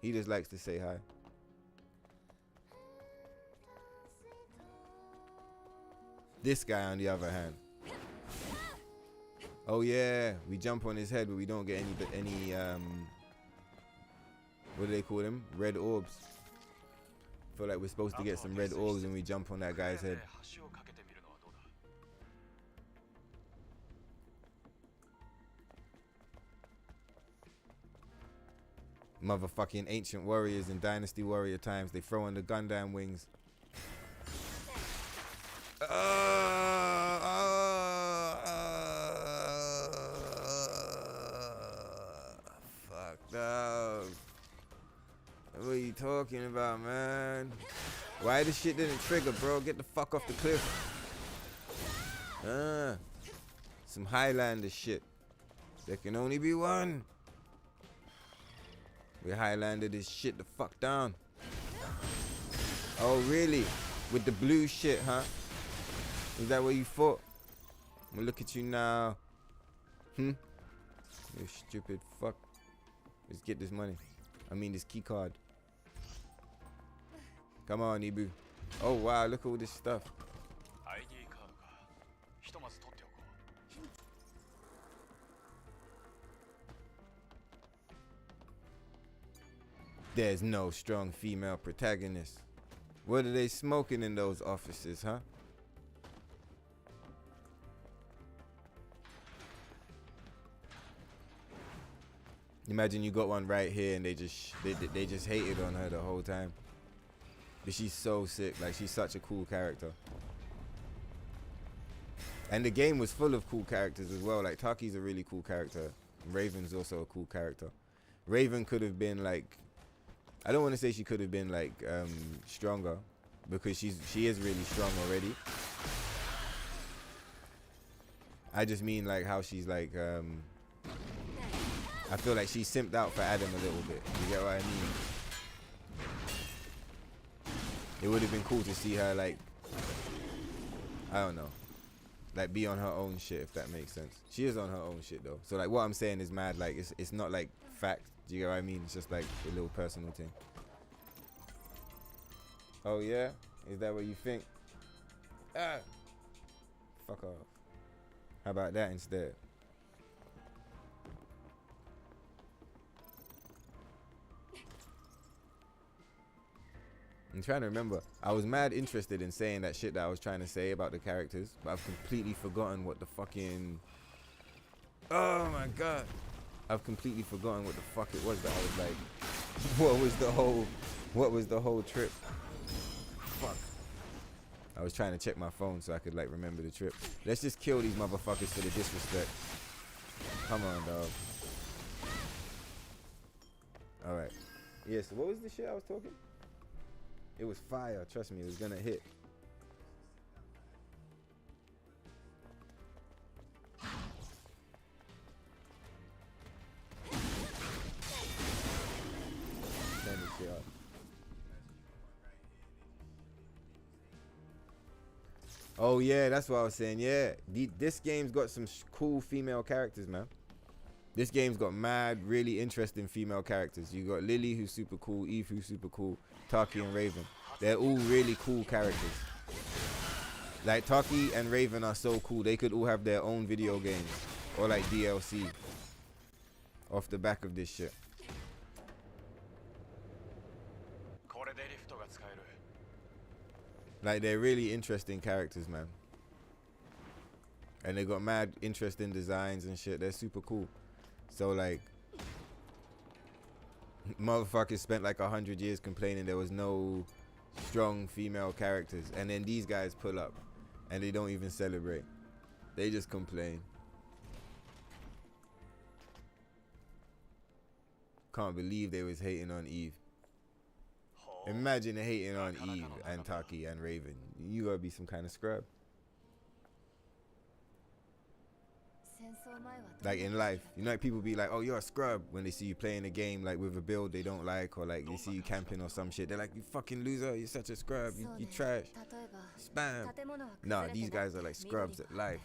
He just likes to say hi. This guy, on the other hand. Oh yeah, we jump on his head, but we don't get any what do they call them? Red orbs. I feel like we're supposed to get some red orbs when we jump on that guy's head. Motherfucking ancient warriors in Dynasty Warrior times, they throw on the Gundam wings. Fuck no. What are you talking about, man? Why this shit didn't trigger, bro? Get the fuck off the cliff. Some Highlander shit. There can only be one. We Highlander this shit the fuck down. Oh really? With the blue shit, huh? Is that what you thought? Well, look at you now. You stupid fuck. Let's get this money. I mean this key card. Come on, Ibu. Oh wow, look at all this stuff. There's no strong female protagonist. What are they smoking in those offices, huh? Imagine you got one right here and they just hated on her the whole time. But she's so sick. Like, she's such a cool character. And the game was full of cool characters as well. Like, Taki's a really cool character. Raven's also a cool character. Raven could have been like, I don't want to say she could have been like stronger, because she is really strong already. I just mean like how she's like I feel like she simped out for Adam a little bit. You get what I mean? It would have been cool to see her like, I don't know, like be on her own shit, if that makes sense. She is on her own shit though. So like what I'm saying is mad, like it's not like fact. Do you get what I mean? It's just like a little personal thing. Oh yeah? Is that what you think? Fuck off. How about that instead? I'm trying to remember. I was mad interested in saying that shit that I was trying to say about the characters, but I've completely forgotten what the fucking... Oh my god. I've completely forgotten what the fuck it was that I was like, what was the whole trip? Fuck. I was trying to check my phone so I could like remember the trip. Let's just kill these motherfuckers for the disrespect. Come on, dog. Alright. Yeah, so what was the shit I was talking? It was fire, trust me, it was gonna hit. Turn this shit up. Oh yeah, that's what I was saying. Yeah, this game's got some cool female characters, man. This game's got mad, really interesting female characters. You got Lily, who's super cool, Eve, who's super cool, Taki and Raven. They're all really cool characters. Like Taki and Raven are so cool. They could all have their own video games or like DLC off the back of this shit. Like they're really interesting characters, man. And they got mad interesting designs and shit. They're super cool. So like, motherfuckers spent like 100 years complaining there was no strong female characters, and then these guys pull up and they don't even celebrate. They just complain. Can't believe they was hating on Eve. Imagine hating on Eve and Taki and Raven. You gotta be some kind of scrub. Like in life, you know, like people be like, "Oh, you're a scrub," when they see you playing a game like with a build they don't like, or like they see you camping or some shit. They're like, "You fucking loser! You're such a scrub! You trash!" Spam. Nah, these guys are like scrubs at life.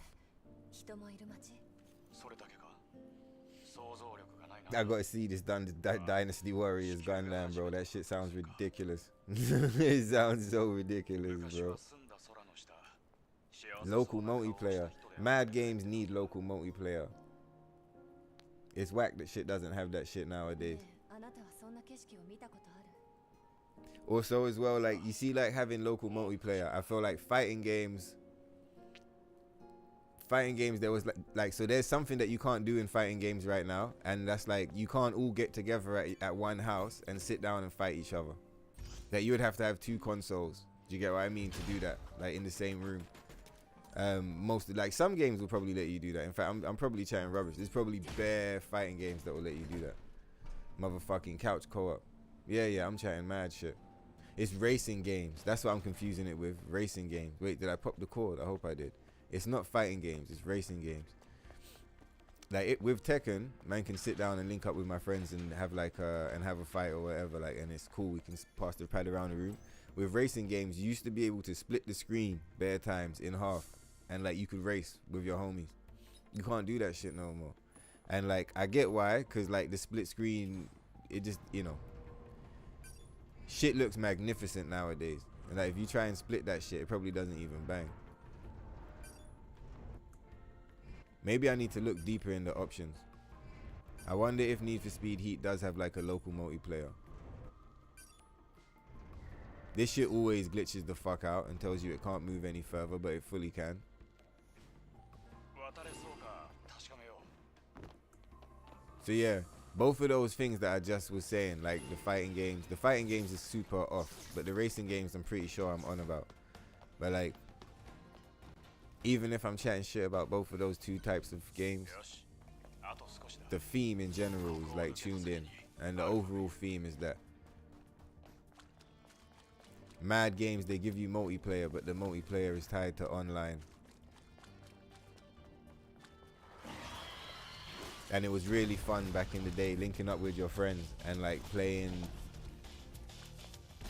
I gotta see this Dynasty Warriors Gundam, bro. That shit sounds ridiculous. It sounds so ridiculous, bro. Local multiplayer. Mad games need local multiplayer. It's whack that shit doesn't have that shit nowadays. Also as well, like you see, like having local multiplayer, I feel like fighting games there was like so there's something that you can't do in fighting games right now, and that's like you can't all get together at one house and sit down and fight each other. That you would have to have 2 consoles. Do you get what I mean? To do that, like in the same room. Most like some games will probably let you do that. In fact, I'm probably chatting rubbish. There's probably bare fighting games that will let you do that. Motherfucking couch co-op. Yeah, I'm chatting mad shit. It's racing games. That's what I'm confusing it with. Racing games. Wait, did I pop the cord? I hope I did. It's not fighting games. It's racing games. Like with Tekken, man can sit down and link up with my friends and have like and have a fight or whatever. Like, and it's cool. We can pass the pad around the room. With racing games, you used to be able to split the screen bare times in half, and like you could race with your homies. You can't do that shit no more. And like I get why, cause like the split screen, it just, you know, shit looks magnificent nowadays. And like if you try and split that shit, it probably doesn't even bang. Maybe I need to look deeper in the options. I wonder if Need for Speed Heat does have like a local multiplayer. This shit always glitches the fuck out and tells you it can't move any further, but it fully can. So yeah, both of those things that I just was saying, like the fighting games is super off, but the racing games I'm pretty sure I'm on about. But like, even if I'm chatting shit about both of those 2 types of games, the theme in general is like tuned in, and the overall theme is that mad games, they give you multiplayer, but the multiplayer is tied to online. And it was really fun back in the day, linking up with your friends and like playing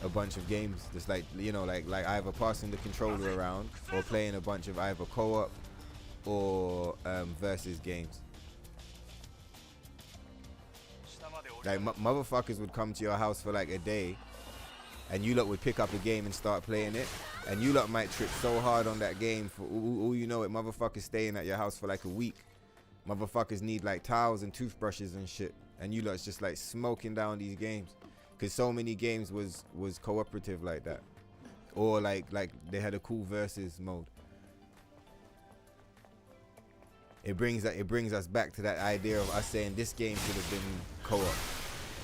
a bunch of games. Just like, you know, like either passing the controller around or playing a bunch of either co-op or versus games. Like motherfuckers would come to your house for like a day, and you lot would pick up a game and start playing it, and you lot might trip so hard on that game for all you know it, motherfuckers staying at your house for like a week. Motherfuckers need like towels and toothbrushes and shit, and you lot's just like smoking down these games. because so many games was cooperative like that, or like they had a cool versus mode. It brings us back to that idea of us saying this game should have been co-op.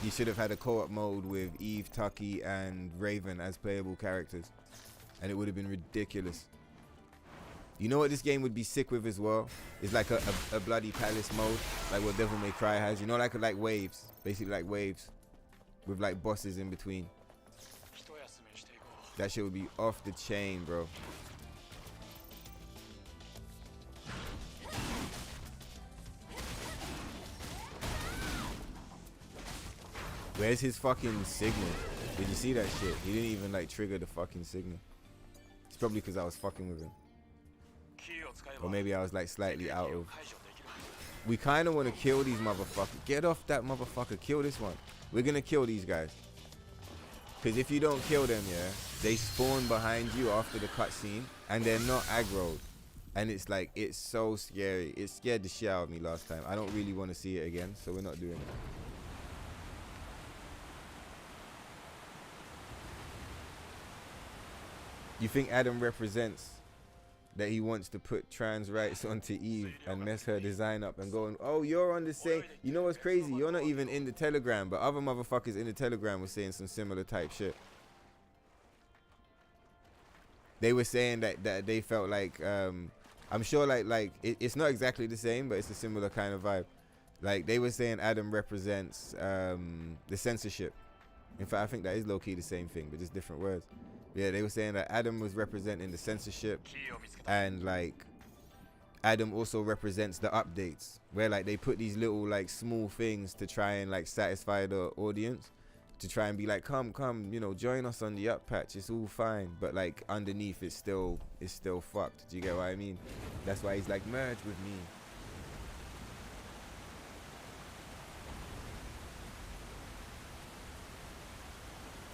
You should have had a co-op mode with Eve, Tucky, and Raven as playable characters, and it would have been ridiculous. You know what this game would be sick with as well? It's like a Bloody Palace mode, like what Devil May Cry has. You know, like waves, basically like waves, with like bosses in between. That shit would be off the chain, bro. Where's his fucking signal? Did you see that shit? He didn't even like trigger the fucking signal. It's probably because I was fucking with him. Or maybe I was like slightly out of. We kind of want to kill these motherfuckers. Get off that motherfucker. Kill this one. We're going to kill these guys. Because if you don't kill them, yeah, they spawn behind you after the cutscene and they're not aggroed. And it's like, it's so scary. It scared the shit out of me last time. I don't really want to see it again, so we're not doing it. You think Adam represents that he wants to put trans rights onto Eve and mess her design up and going, oh, you're on the same. You know what's crazy? You're not even in the Telegram, but other motherfuckers in the Telegram were saying some similar type shit. They were saying that they felt like, I'm sure like it's not exactly the same, but it's a similar kind of vibe. Like they were saying Adam represents the censorship. In fact, I think that is low-key the same thing, but just different words. Yeah, they were saying that Adam was representing the censorship, and like Adam also represents the updates, where like they put these little like small things to try and like satisfy the audience, to try and be like, come, you know, join us on the up patch, it's all fine, but like underneath it's still fucked. Do you get what I mean? That's why he's like, merge with me.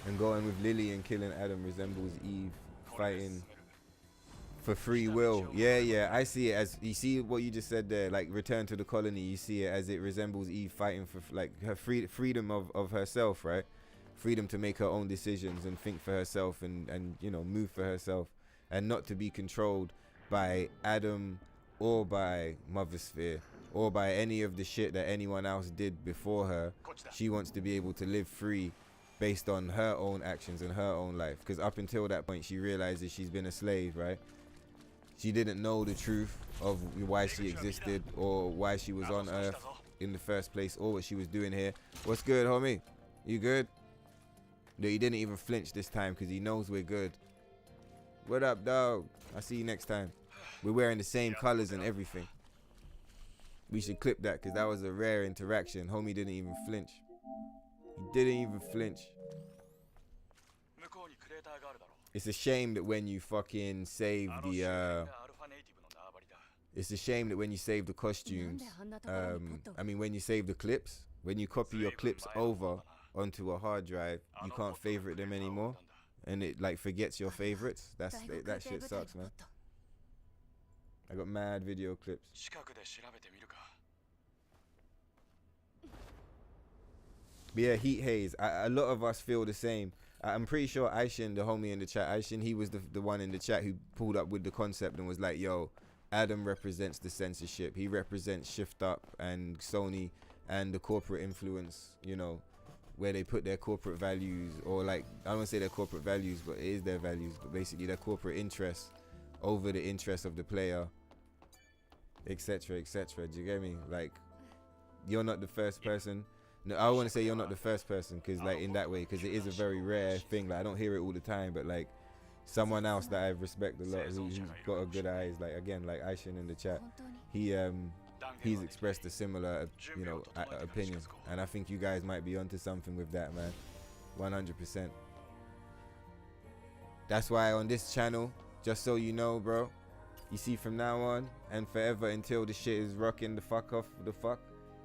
And going with Lily and killing Adam resembles Eve fighting for free will. Yeah, I see it as, you see what you just said there, like return to the colony, you see it as it resembles Eve fighting for like her freedom of herself, right? Freedom to make her own decisions and think for herself and you know, move for herself, and not to be controlled by Adam or by Mother Sphere or by any of the shit that anyone else did before her. She wants to be able to live free based on her own actions and her own life, because up until that point she realizes she's been a slave, right? She didn't know the truth of why she existed or why she was on Earth in the first place or what she was doing here. What's good, homie? You good? No, he didn't even flinch this time because he knows we're good. What up, dog? I'll see you next time. We're wearing the same colors and everything. We should clip that because that was a rare interaction. Homie didn't even flinch. He didn't even flinch. It's a shame that when you fucking save the it's a shame that when you save the costumes, I mean when you save the clips, when you copy your clips over onto a hard drive, you can't favorite them anymore, and it like forgets your favorites. That shit sucks, man. I got mad video clips. But yeah, Heat Haze. A lot of us feel the same. I'm pretty sure Aishin, the homie in the chat, Aishin, he was the one in the chat who pulled up with the concept and was like, yo, Adam represents the censorship. He represents Shift Up and Sony and the corporate influence, you know, where they put their corporate values, or like, I don't want to say their corporate values, but it is their values, but basically their corporate interests over the interests of the player, etc., etc. Do you get me? Like, you're not the first person. No, I want to say you're not the first person, because like in that way, because it is a very rare thing. Like I don't hear it all the time, but like someone else that I respect a lot, who's got a good eye, is like, again, like Aishin in the chat. He's expressed a similar, you know, opinion, and I think you guys might be onto something with that, man. 100%. That's why on this channel, just so you know, bro, you see, from now on and forever until the shit is rocking the fuck off the fuck,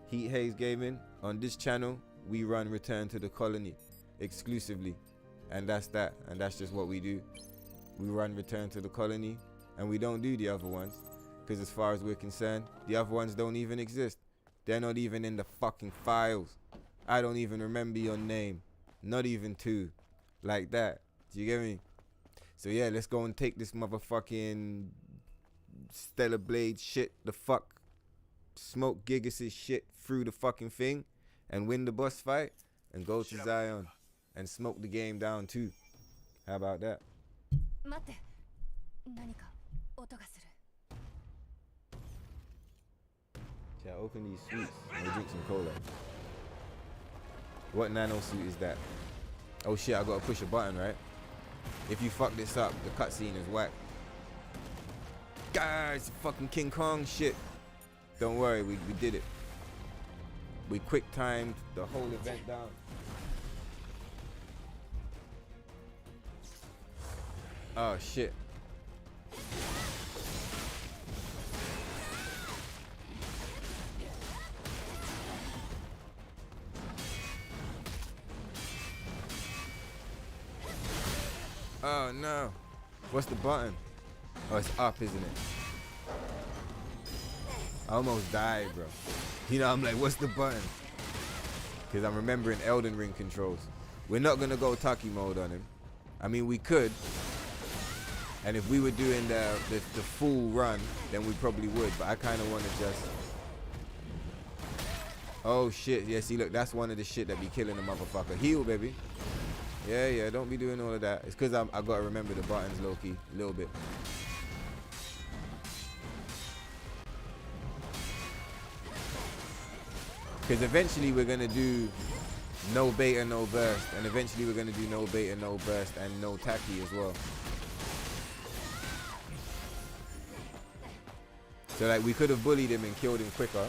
Heat Haze Gaming, on this channel, we run Return to the Colony exclusively. And that's that. And that's just what we do. We run Return to the Colony, and we don't do the other ones. Because as far as we're concerned, the other ones don't even exist. They're not even in the fucking files. I don't even remember your name. Not even 2. Like that. Do you get me? So yeah, let's go and take this motherfucking Stellar Blade shit, the fuck, smoke Gigas' shit through the fucking thing and win the boss fight and go to Zion and smoke the game down too. How about that? 待って。何か音がする。Yeah, open these sweets and drink some cola. What nano suit is that? Oh shit, I gotta push a button, right? If you fuck this up, the cutscene is whack. Guys, fucking King Kong shit. Don't worry, we did it. We quick timed the whole event down. Oh shit. Oh no. What's the button? Oh, it's up, isn't it? I almost died, bro. You know, I'm like, what's the button? Because I'm remembering Elden Ring controls. We're not going to go Taki mode on him. I mean, we could. And if we were doing the full run, then we probably would. But I kind of want to just... Oh, shit. Yeah, see, look, that's one of the shit that be killing the motherfucker. Heal, baby. Yeah, don't be doing all of that. It's because I got to remember the buttons, low-key, a little bit. Because eventually we're going to do no beta, no burst. And eventually we're going to do no beta, no burst, and no Taki as well. So, like, we could have bullied him and killed him quicker.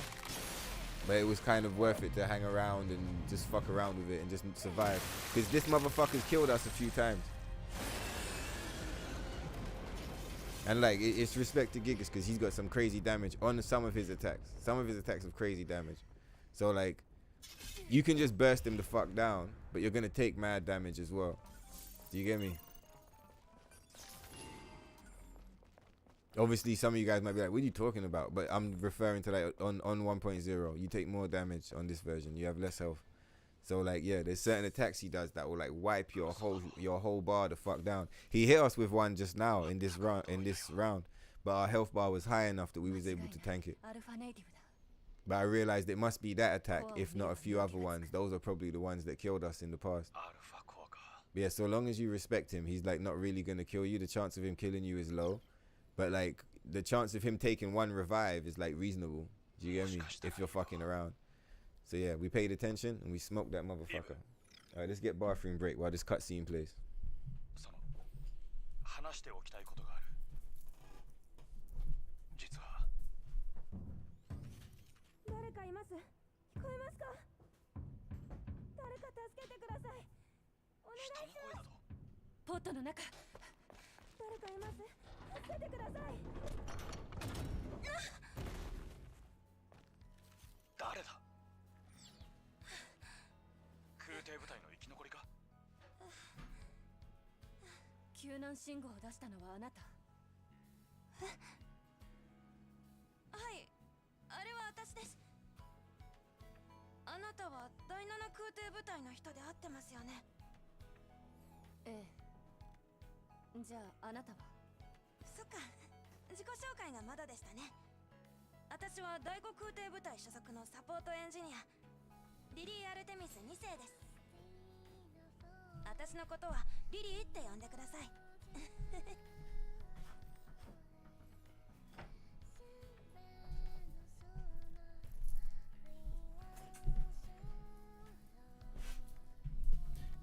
But it was kind of worth it to hang around and just fuck around with it and just survive. Because this motherfucker's killed us a few times. And like, it's respect to Gigas because he's got some crazy damage on some of his attacks. Some of his attacks have crazy damage. So like, you can just burst him the fuck down, but you're going to take mad damage as well. Do you get me? Obviously, some of you guys might be like, what are you talking about? But I'm referring to like on 1.0, you take more damage on this version. You have less health. So like, yeah, there's certain attacks he does that will like wipe your whole bar the fuck down. He hit us with one just now in this round, but our health bar was high enough that we was able to tank it. But I realized it must be that attack, if not a few other ones. Those are probably the ones that killed us in the past. But yeah, so long as you respect him, he's like not really gonna kill you. The chance of him killing you is low. But like the chance of him taking one revive is like reasonable. Do you get me? If you're fucking around. So yeah, we paid attention and we smoked that motherfucker. Alright, let's get bathroom break while this cutscene plays. 救難信号を出したのはあなた。え？はい、あれは私です。あなたは第7空挺部隊の人で会ってますよね。ええ。じゃああなたは？そっか、自己紹介がまだでしたね。私は第5空挺部隊所属のサポートエンジニア、リリー・アルテミス2世です。私のことはリリーって呼んでください。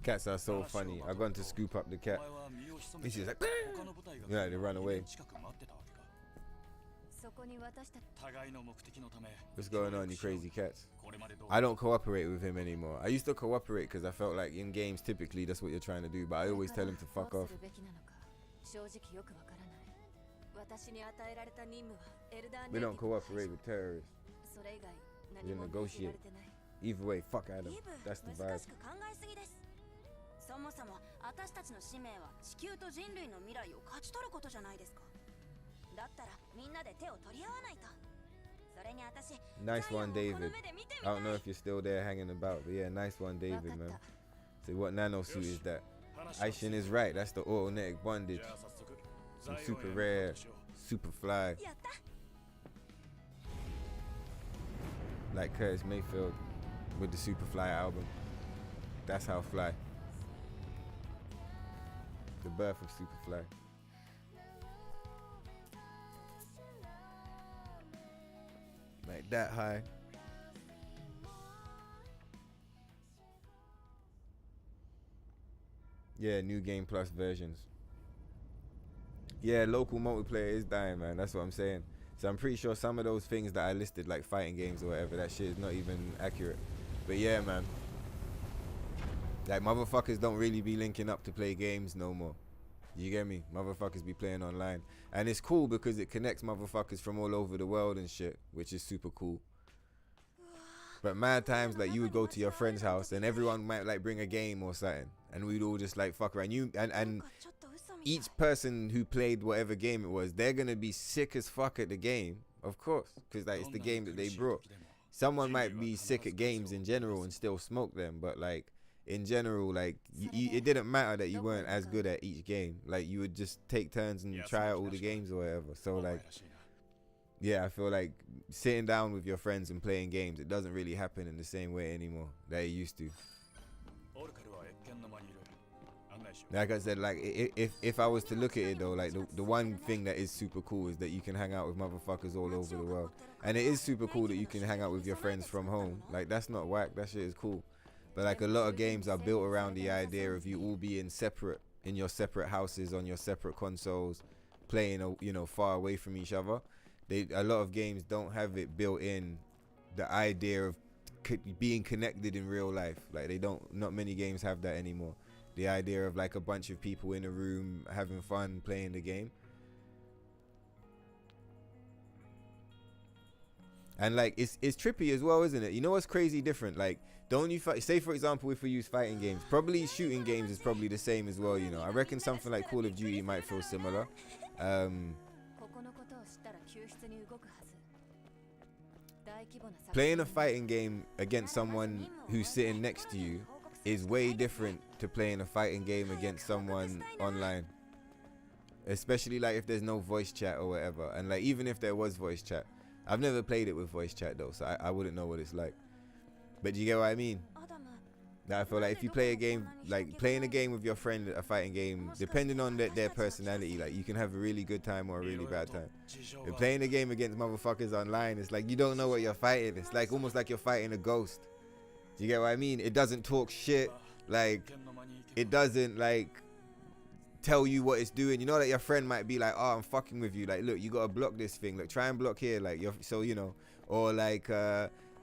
Cats are so funny. I've gone to scoop up the cat. And she's like, yeah, they run away. What's going on, you crazy cats? I don't cooperate with him anymore. I used to cooperate because I felt like in games typically that's what you're trying to do, but I always tell him to fuck off. We don't cooperate with terrorists. We negotiate. Either way, fuck Adam. That's the vibe. そもそも私たちの使命は地球と人類の未来を勝ち取ることじゃないですか。だったらみんなで手を取り合わないと。それに私、Nice one, David. I don't know if you're still there hanging about, but yeah, nice one, David, man. So what nano suit is that? Aishin is right. That's the autonetic bondage. Some super rare, super fly. Like Curtis Mayfield with the Superfly album. That's how fly. The birth of Superfly. Like that high. Yeah, new game plus versions. Yeah, local multiplayer is dying, man. That's what I'm saying. So I'm pretty sure some of those things that I listed, like fighting games or whatever, that shit is not even accurate. But yeah, man. Like, motherfuckers don't really be linking up to play games no more. You get me? Motherfuckers be playing online. And it's cool because it connects motherfuckers from all over the world and shit, which is super cool. But mad times, like, you would go to your friend's house and everyone might, like, bring a game or something. And we'd all just, like, fuck around. And each person who played whatever game it was, they're going to be sick as fuck at the game, of course. Because, like, it's the game that they brought. Someone might be sick at games in general and still smoke them. But, like, in general, like, it didn't matter that you weren't as good at each game. Like, you would just take turns and try out all the games or whatever. So, like, yeah, I feel like sitting down with your friends and playing games, it doesn't really happen in the same way anymore that it used to. Like I said, like, if I was to look at it though, like, the one thing that is super cool is that you can hang out with motherfuckers all over the world. And it is super cool that you can hang out with your friends from home. Like, that's not whack, that shit is cool. But like, a lot of games are built around the idea of you all being separate, in your separate houses, on your separate consoles, playing, you know, far away from each other. A lot of games don't have it built in, the idea of being connected in real life. Like, not many games have that anymore. The idea of like a bunch of people in a room having fun playing the game. And like, it's trippy as well, isn't it? You know what's crazy different? Like, don't you say, for example, if we use fighting games, probably shooting games is probably the same as well, you know. I reckon something like Call of Duty might feel similar. Playing a fighting game against someone who's sitting next to you is way different to playing a fighting game against someone online. Especially like if there's no voice chat or whatever. And like, even if there was voice chat, I've never played it with voice chat though, so I wouldn't know what it's like. But you get what I mean? That I feel like if you play a game, like playing a game with your friend, a fighting game, depending on their personality, like you can have a really good time or a really bad time. But playing a game against motherfuckers online, it's like you don't know what you're fighting. It's like almost like you're fighting a ghost. Do you get what I mean? It doesn't talk shit. Like, it doesn't like tell you what it's doing. You know that your friend might be like, oh, I'm fucking with you. Like, look, you gotta block this thing. Like, try and block here. Like, so you know, or like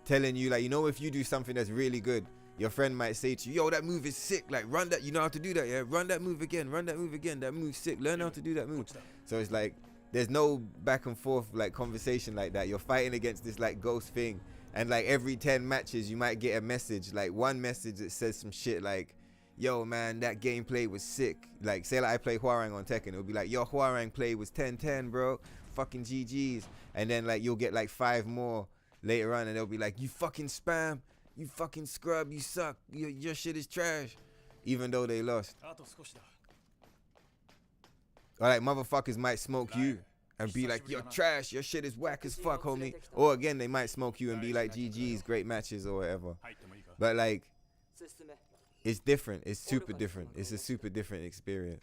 telling you, like, you know, if you do something that's really good, your friend might say to you, yo, that move is sick. Like, run that. You know how to do that, yeah? Run that move again. Run that move again. That move's sick. Learn how to do that move. So it's like, there's no back and forth like conversation like that. You're fighting against this like ghost thing. And like every 10 matches, you might get a message, like one message that says some shit like, yo, man, that gameplay was sick. Like, say like I play Hwarang on Tekken. It'll be like, yo, Hwarang play was 10-10, bro. Fucking GG's. And then like you'll get like 5 more later on and they'll be like, you fucking spam. You fucking scrub. You suck. Your shit is trash. Even though they lost. Or like motherfuckers might smoke you and be like, you're trash, your shit is whack as fuck, homie. Or again, they might smoke you and be like, GG's, great matches or whatever. But like, it's different. It's super different. It's a super different experience.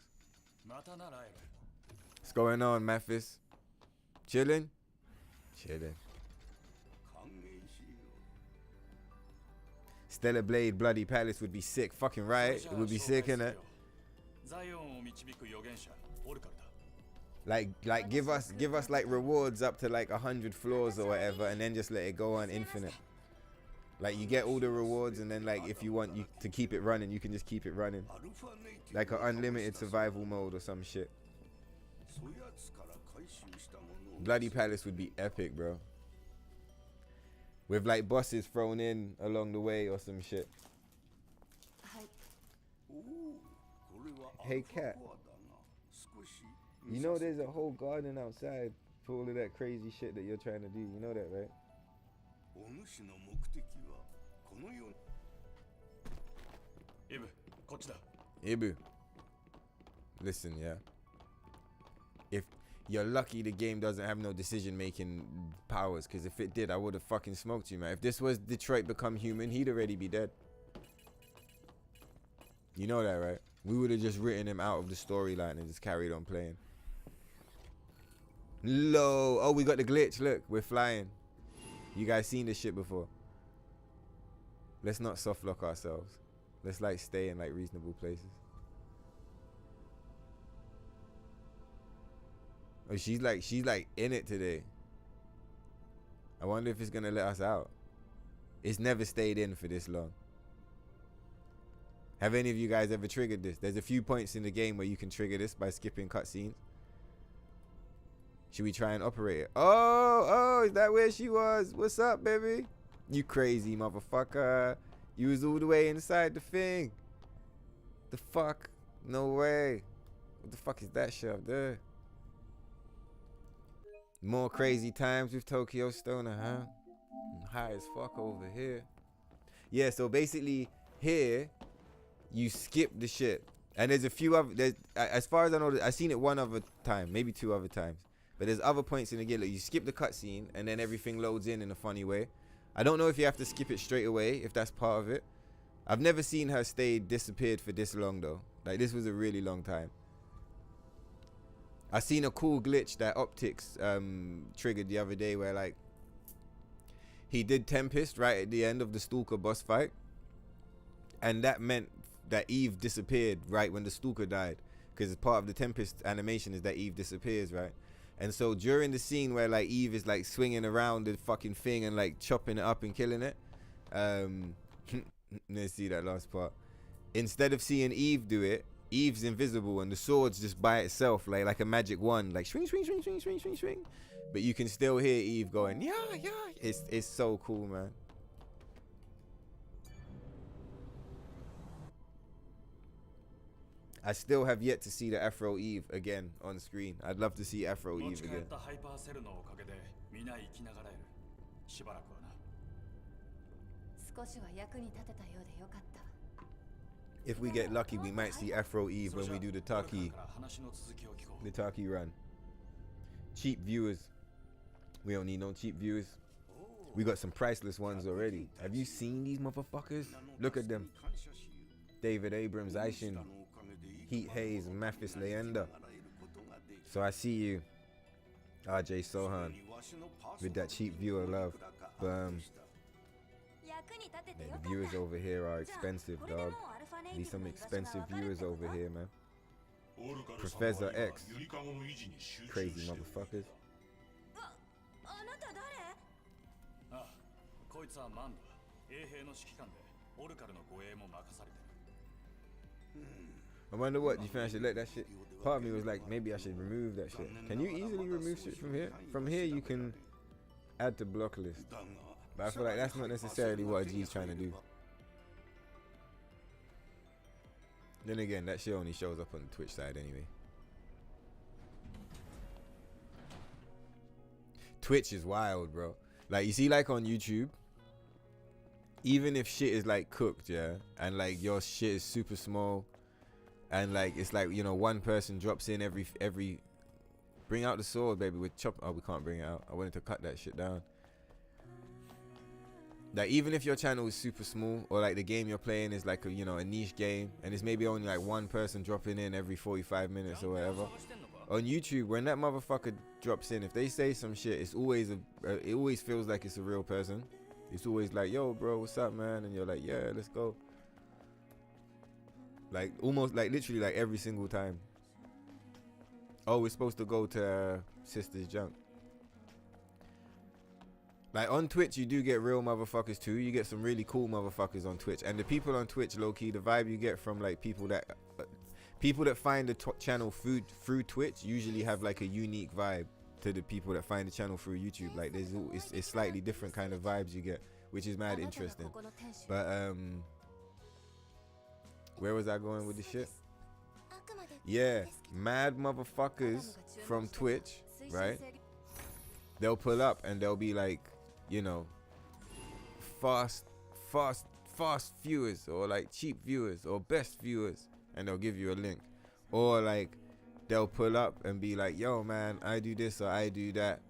What's going on, Mathis? Chilling? Chilling. Stellar Blade Bloody Palace would be sick. Fucking right. It would be sick, innit? Like give us like rewards up to like 100 floors or whatever, and then just let it go on infinite. Like you get all the rewards, and then like if you want you to keep it running, you can just keep it running. Like an unlimited survival mode or some shit. Bloody Palace would be epic, bro. With like bosses thrown in along the way or some shit. Hey cat. You know there's a whole garden outside for all of that crazy shit that you're trying to do. You know that, right? Ibu. Listen, yeah. If you're lucky the game doesn't have no decision-making powers, because if it did, I would have fucking smoked you, man. If this was Detroit Become Human, he'd already be dead. You know that, right? We would have just written him out of the storyline and just carried on playing. Low. Oh, we got the glitch. Look, we're flying. You guys seen this shit before? Let's not soft lock ourselves. Let's like stay in like reasonable places. Oh, she's like in it today. I wonder if it's gonna let us out. It's never stayed in for this long. Have any of you guys ever triggered this? There's a few points in the game where you can trigger this by skipping cutscenes. Should we try and operate it? Oh, is that where she was? What's up, baby? You crazy motherfucker. You was all the way inside the thing. The fuck? No way. What the fuck is that shit up there? More crazy times with Tokyo Stoner, huh? I'm high as fuck over here. Yeah, so basically here you skip the shit. And there's a few other, as far as I know, I've seen it one other time, maybe two other times. But there's other points in the game, like you skip the cutscene and then everything loads in a funny way. I don't know if you have to skip it straight away, if that's part of it. I've never seen her stay disappeared for this long though. Like this was a really long time. I seen a cool glitch that Optics triggered the other day where like he did Tempest right at the end of the Stalker boss fight. And that meant that Eve disappeared right when the Stalker died. Because part of the Tempest animation is that Eve disappears, right? And so during the scene where like Eve is like swinging around the fucking thing and like chopping it up and killing it, let's see that last part. Instead of seeing Eve do it, Eve's invisible and the sword's just by itself like a magic wand, like swing, swing, swing, swing, swing, swing, swing. But you can still hear Eve going, yeah, yeah. It's so cool, man. I still have yet to see the Afro Eve again on screen. I'd love to see Afro Eve again. If we get lucky, we might see Afro Eve when we do the Taki run. Cheap viewers. We don't need no cheap viewers. We got some priceless ones already. Have you seen these motherfuckers? Look at them. David Abrams, Aishin, Heat Hayes, Mathis Leander. So I see you, RJ Sohan, with that cheap viewer love. But the viewers over here are expensive, dog. Need some expensive viewers over here, man. Professor X. Crazy motherfuckers. I wonder what, do you think I should let that shit? Part of me was like, maybe I should remove that shit. Can you easily remove shit from here? From here you can add to block list. But I feel like that's not necessarily what a G's trying to do. Then again, that shit only shows up on the Twitch side anyway. Twitch is wild, bro. Like, you see, like on YouTube, even if shit is like cooked, yeah, and like your shit is super small, and like it's like, you know, one person drops in every bring out the sword, baby, with chop. Oh, we can't bring it out. I wanted to cut that shit down. Like, even if your channel is super small, or like the game you're playing is like a, you know, a niche game, and it's maybe only like one person dropping in every 45 minutes or whatever. On YouTube, when that motherfucker drops in, if they say some shit, it's always it always feels like it's a real person. It's always like, yo, bro, what's up, man? And you're like, yeah, let's go. Like, almost, like, literally, like, every single time. Oh, we're supposed to go to Sister's Junk. Like, on Twitch, you do get real motherfuckers, too. You get some really cool motherfuckers on Twitch. And the people on Twitch, low-key, the vibe you get from, like, people that find the channel through Twitch usually have, like, a unique vibe to the people that find the channel through YouTube. Like, it's slightly different kind of vibes you get, which is mad interesting. But where was I going with this shit? Yeah, mad motherfuckers from Twitch, right? They'll pull up and they'll be like, you know, fast fast viewers or like cheap viewers or best viewers, and they'll give you a link. Or like they'll pull up and be like, yo man, I do this or I do that.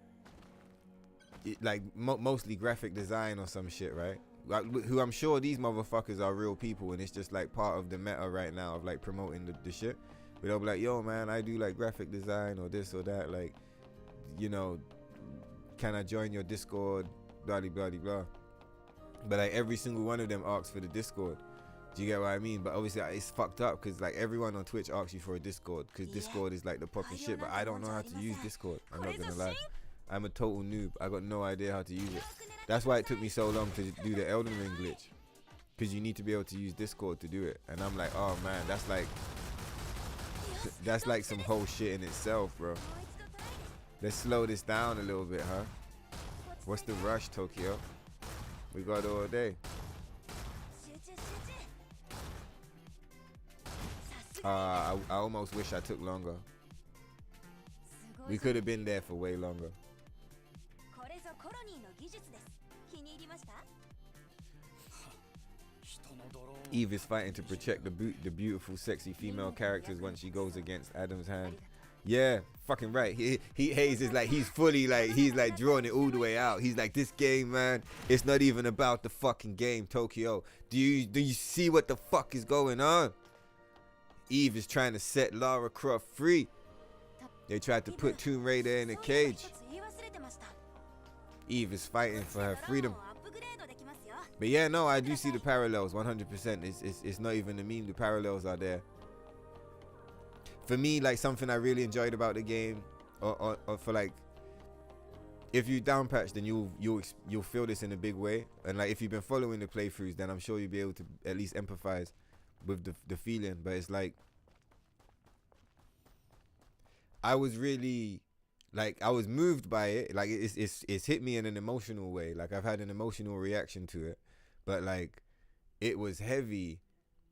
Like mostly graphic design or some shit, right? Like, who I'm sure these motherfuckers are real people, and it's just like part of the meta right now of like promoting the shit. But they'll be like, yo man, I do like graphic design or this or that, like, you know, can I join your Discord, blah blah blah blah. But like every single one of them asks for the Discord. Do you get what I mean? But obviously it's fucked up because like everyone on Twitch asks you for a Discord because Discord is like the popping shit, but I don't know how to use Discord. I'm not gonna lie. I'm a total noob. I got no idea how to use it. That's why it took me so long to do the Elden Ring glitch, because you need to be able to use Discord to do it. And I'm like, oh man, that's like some whole shit in itself, bro. Let's slow this down a little bit, huh? What's the rush, Tokyo? We got all day. I almost wish I took longer. We could have been there for way longer. Eve is fighting to protect the beautiful, sexy female characters when she goes against Adam's hand. Yeah, fucking right. Hayes is like, he's fully like, he's like drawing it all the way out. He's like, this game, man, it's not even about the fucking game, Tokyo. Do you see what the fuck is going on? Eve is trying to set Lara Croft free. They tried to put Tomb Raider in a cage. Eve is fighting for her freedom. But yeah, no, I do see the parallels 100%. It's not even a meme. The parallels are there. For me, like something I really enjoyed about the game, or for like, if you downpatch, then you'll feel this in a big way. And like if you've been following the playthroughs, then I'm sure you'll be able to at least empathize with the feeling. But it's like, I was really, like, I was moved by it. Like it's hit me in an emotional way. Like I've had an emotional reaction to it. But like, it was heavy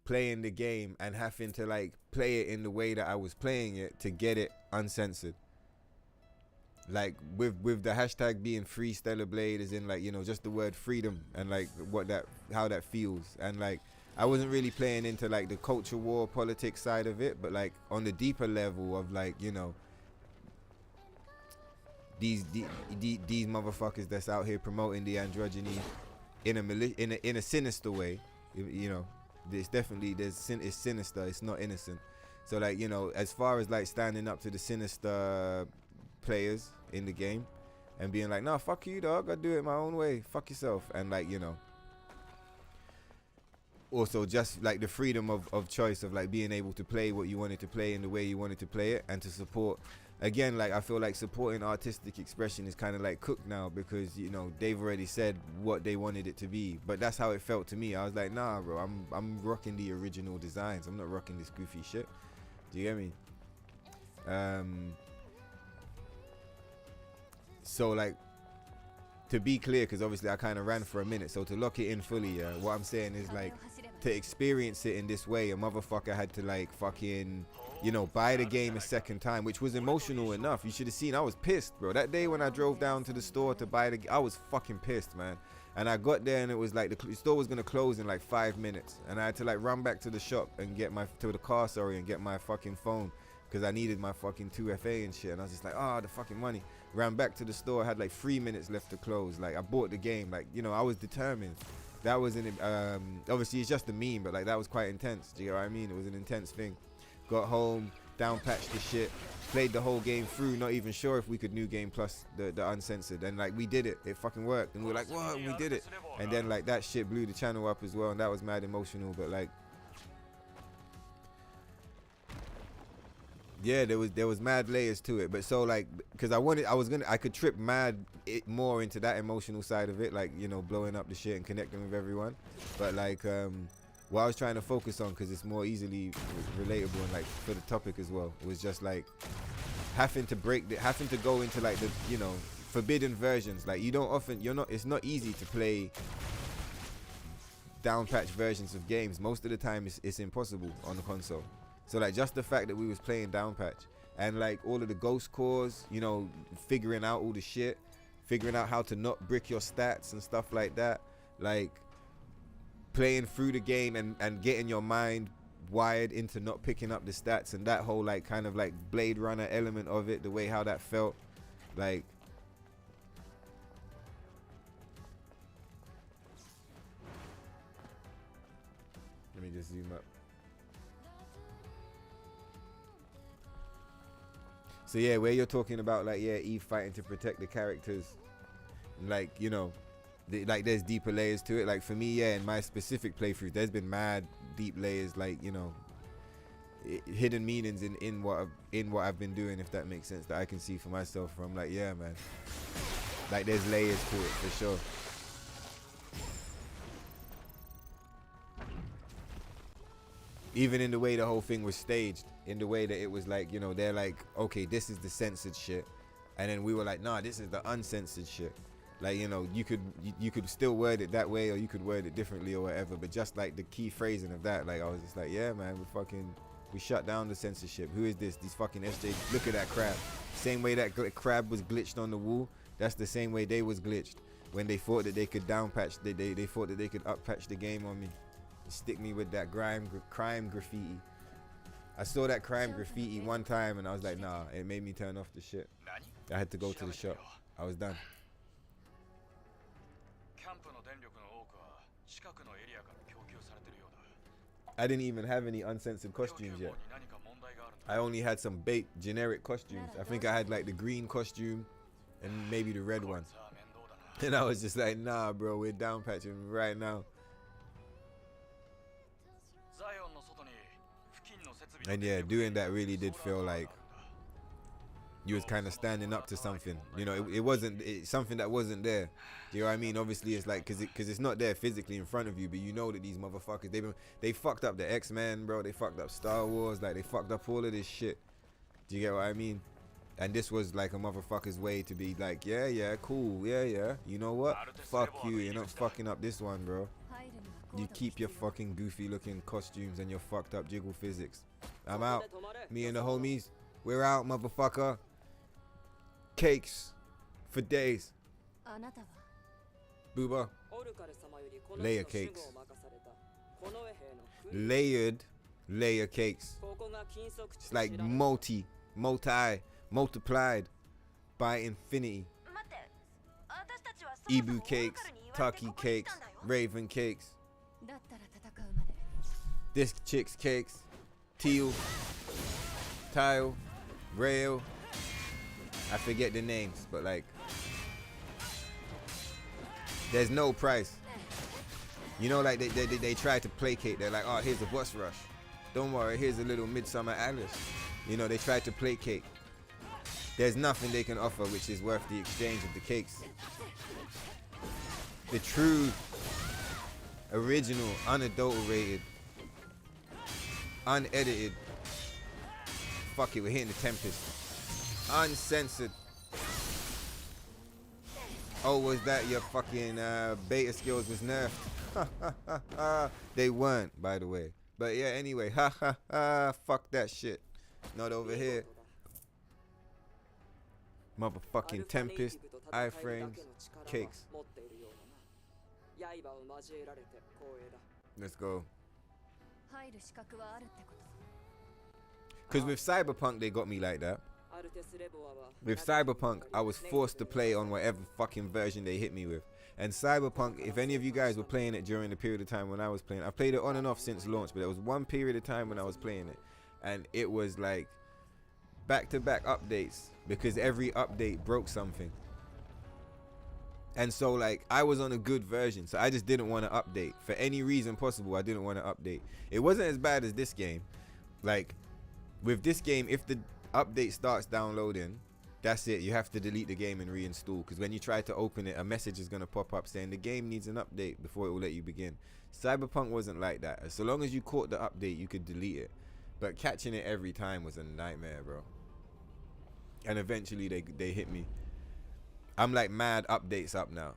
playing the game and having to like play it in the way that I was playing it to get it uncensored. Like with the hashtag being free Stellar Blade, as in like, you know, just the word freedom and like how that feels. And like, I wasn't really playing into like the culture war politics side of it, but like on the deeper level of like, you know, these motherfuckers that's out here promoting the androgyny in a sinister way. You know, it's definitely it's sinister. It's not innocent. So like, you know, as far as like standing up to the sinister players in the game and being like, nah, fuck you, dog, I do it my own way, fuck yourself. And like, you know, also just like the freedom of choice of like being able to play what you wanted to play in the way you wanted to play it, and to support. Again, like I feel like supporting artistic expression is kind of like cooked now, because you know they've already said what they wanted it to be. But that's how it felt to me. I was like, nah, bro, I'm rocking the original designs. I'm not rocking this goofy shit. Do you get me? So like, to be clear, because obviously I kind of ran for a minute, so to lock it in fully, what I'm saying is like, to experience it in this way, a motherfucker had to like fucking, you know, buy the game a second time, which was emotional enough. You should have seen, I was pissed, bro. That day when I drove down to the store to buy I was fucking pissed, man. And I got there and it was like the store was gonna close in like 5 minutes, and I had to like run back to the shop and get to the car, and get my fucking phone, because I needed my fucking 2FA and shit. And I was just like, the fucking money. Ran back to the store, had like 3 minutes left to close. Like I bought the game, like, you know, I was determined. That was obviously it's just a meme, but like that was quite intense. Do you know what I mean? It was an intense thing. Got home, downpatched the shit, played the whole game through, not even sure if we could New Game Plus the Uncensored, and like we did it. It fucking worked, and we were like, what? We did it. And then like that shit blew the channel up as well, and that was mad emotional. But like, yeah, there was mad layers to it. But so like, because I could trip mad more into that emotional side of it, like, you know, blowing up the shit and connecting with everyone. But like, what I was trying to focus on, because it's more easily relatable and like for the topic as well, was just like having to go into like the, you know, forbidden versions. Like it's not easy to play downpatch versions of games. Most of the time it's impossible on the console. So like, just the fact that we was playing downpatch and like all of the ghost cores, you know, figuring out all the shit, figuring out how to not brick your stats and stuff like that, like playing through the game and getting your mind wired into not picking up the stats, and that whole like kind of like Blade Runner element of it, the way how that felt, like let me just zoom up. So yeah, where you're talking about like, yeah, Eve fighting to protect the characters, like, you know, like there's deeper layers to it. Like for me, yeah, in my specific playthrough, there's been mad deep layers, like, you know, hidden meanings in what I've been doing, if that makes sense, that I can see for myself. From like, yeah, man, like there's layers to it for sure. Even in the way the whole thing was staged, in the way that it was like, you know, they're like, okay, this is the censored shit, and then we were like, nah, this is the uncensored shit. Like, you know, you could still word it that way, or you could word it differently or whatever, but just like the key phrasing of that, like I was just like, yeah, man, we shut down the censorship. Who is this? These fucking SJ, look at that crab. Same way that crab was glitched on the wall, that's the same way they was glitched when they thought that they could down patch, they thought that they could up patch the game on me. Stick me with that crime graffiti. I saw that crime graffiti one time and I was like, nah, it made me turn off the shit. I had to go to the shop. I was done. I didn't even have any uncensored costumes yet. I only had some bait generic costumes. I think I had like the green costume and maybe the red one. And I was just like, nah, bro, we're down patching right now. And yeah, doing that really did feel like you was kind of standing up to something. You know, it wasn't something that wasn't there. Do you know what I mean? Obviously, it's like, because it's not there physically in front of you, but you know that these motherfuckers, they fucked up the X-Men, bro. They fucked up Star Wars. Like, they fucked up all of this shit. Do you get what I mean? And this was like a motherfucker's way to be like, yeah, cool, yeah. You know what? Fuck you. You're not fucking up this one, bro. You keep your fucking goofy looking costumes and your fucked up jiggle physics. I'm out. Me and the homies, we're out, motherfucker. Cakes for days. Booba. Layer cakes. Layered layer cakes. It's like multiplied by infinity. Ibu cakes, Taki cakes, Raven cakes. This chick's cakes, Teal, Tile, Rail. I forget the names, but like, there's no price. You know, like they try to placate. They're like, oh, here's a bus rush. Don't worry, here's a little Midsummer Alice. You know, they try to placate. There's nothing they can offer which is worth the exchange of the cakes. The true, original, unadulterated, unedited. Fuck it, we're hitting the Tempest. Uncensored. Oh, was that your fucking beta skills was nerfed? They weren't, by the way. But yeah, anyway, fuck that shit. Not over here. Motherfucking Tempest, iframes, cakes. Let's go. Because with Cyberpunk, they got me like that. With Cyberpunk, I was forced to play on whatever fucking version they hit me with. And Cyberpunk, if any of you guys were playing it during the period of time when I was playing, I've played it on and off since launch, but there was one period of time when I was playing it, and it was like back-to-back updates, because every update broke something. And so like, I was on a good version, so I just didn't want to update. For any reason possible, I didn't want to update. It wasn't as bad as this game. Like, with this game, if the update starts downloading, that's it. You have to delete the game and reinstall, because when you try to open it, a message is going to pop up saying the game needs an update before it will let you begin. Cyberpunk wasn't like that. So long as you caught the update, you could delete it. But catching it every time was a nightmare, bro. And eventually they hit me. I'm like mad updates up now.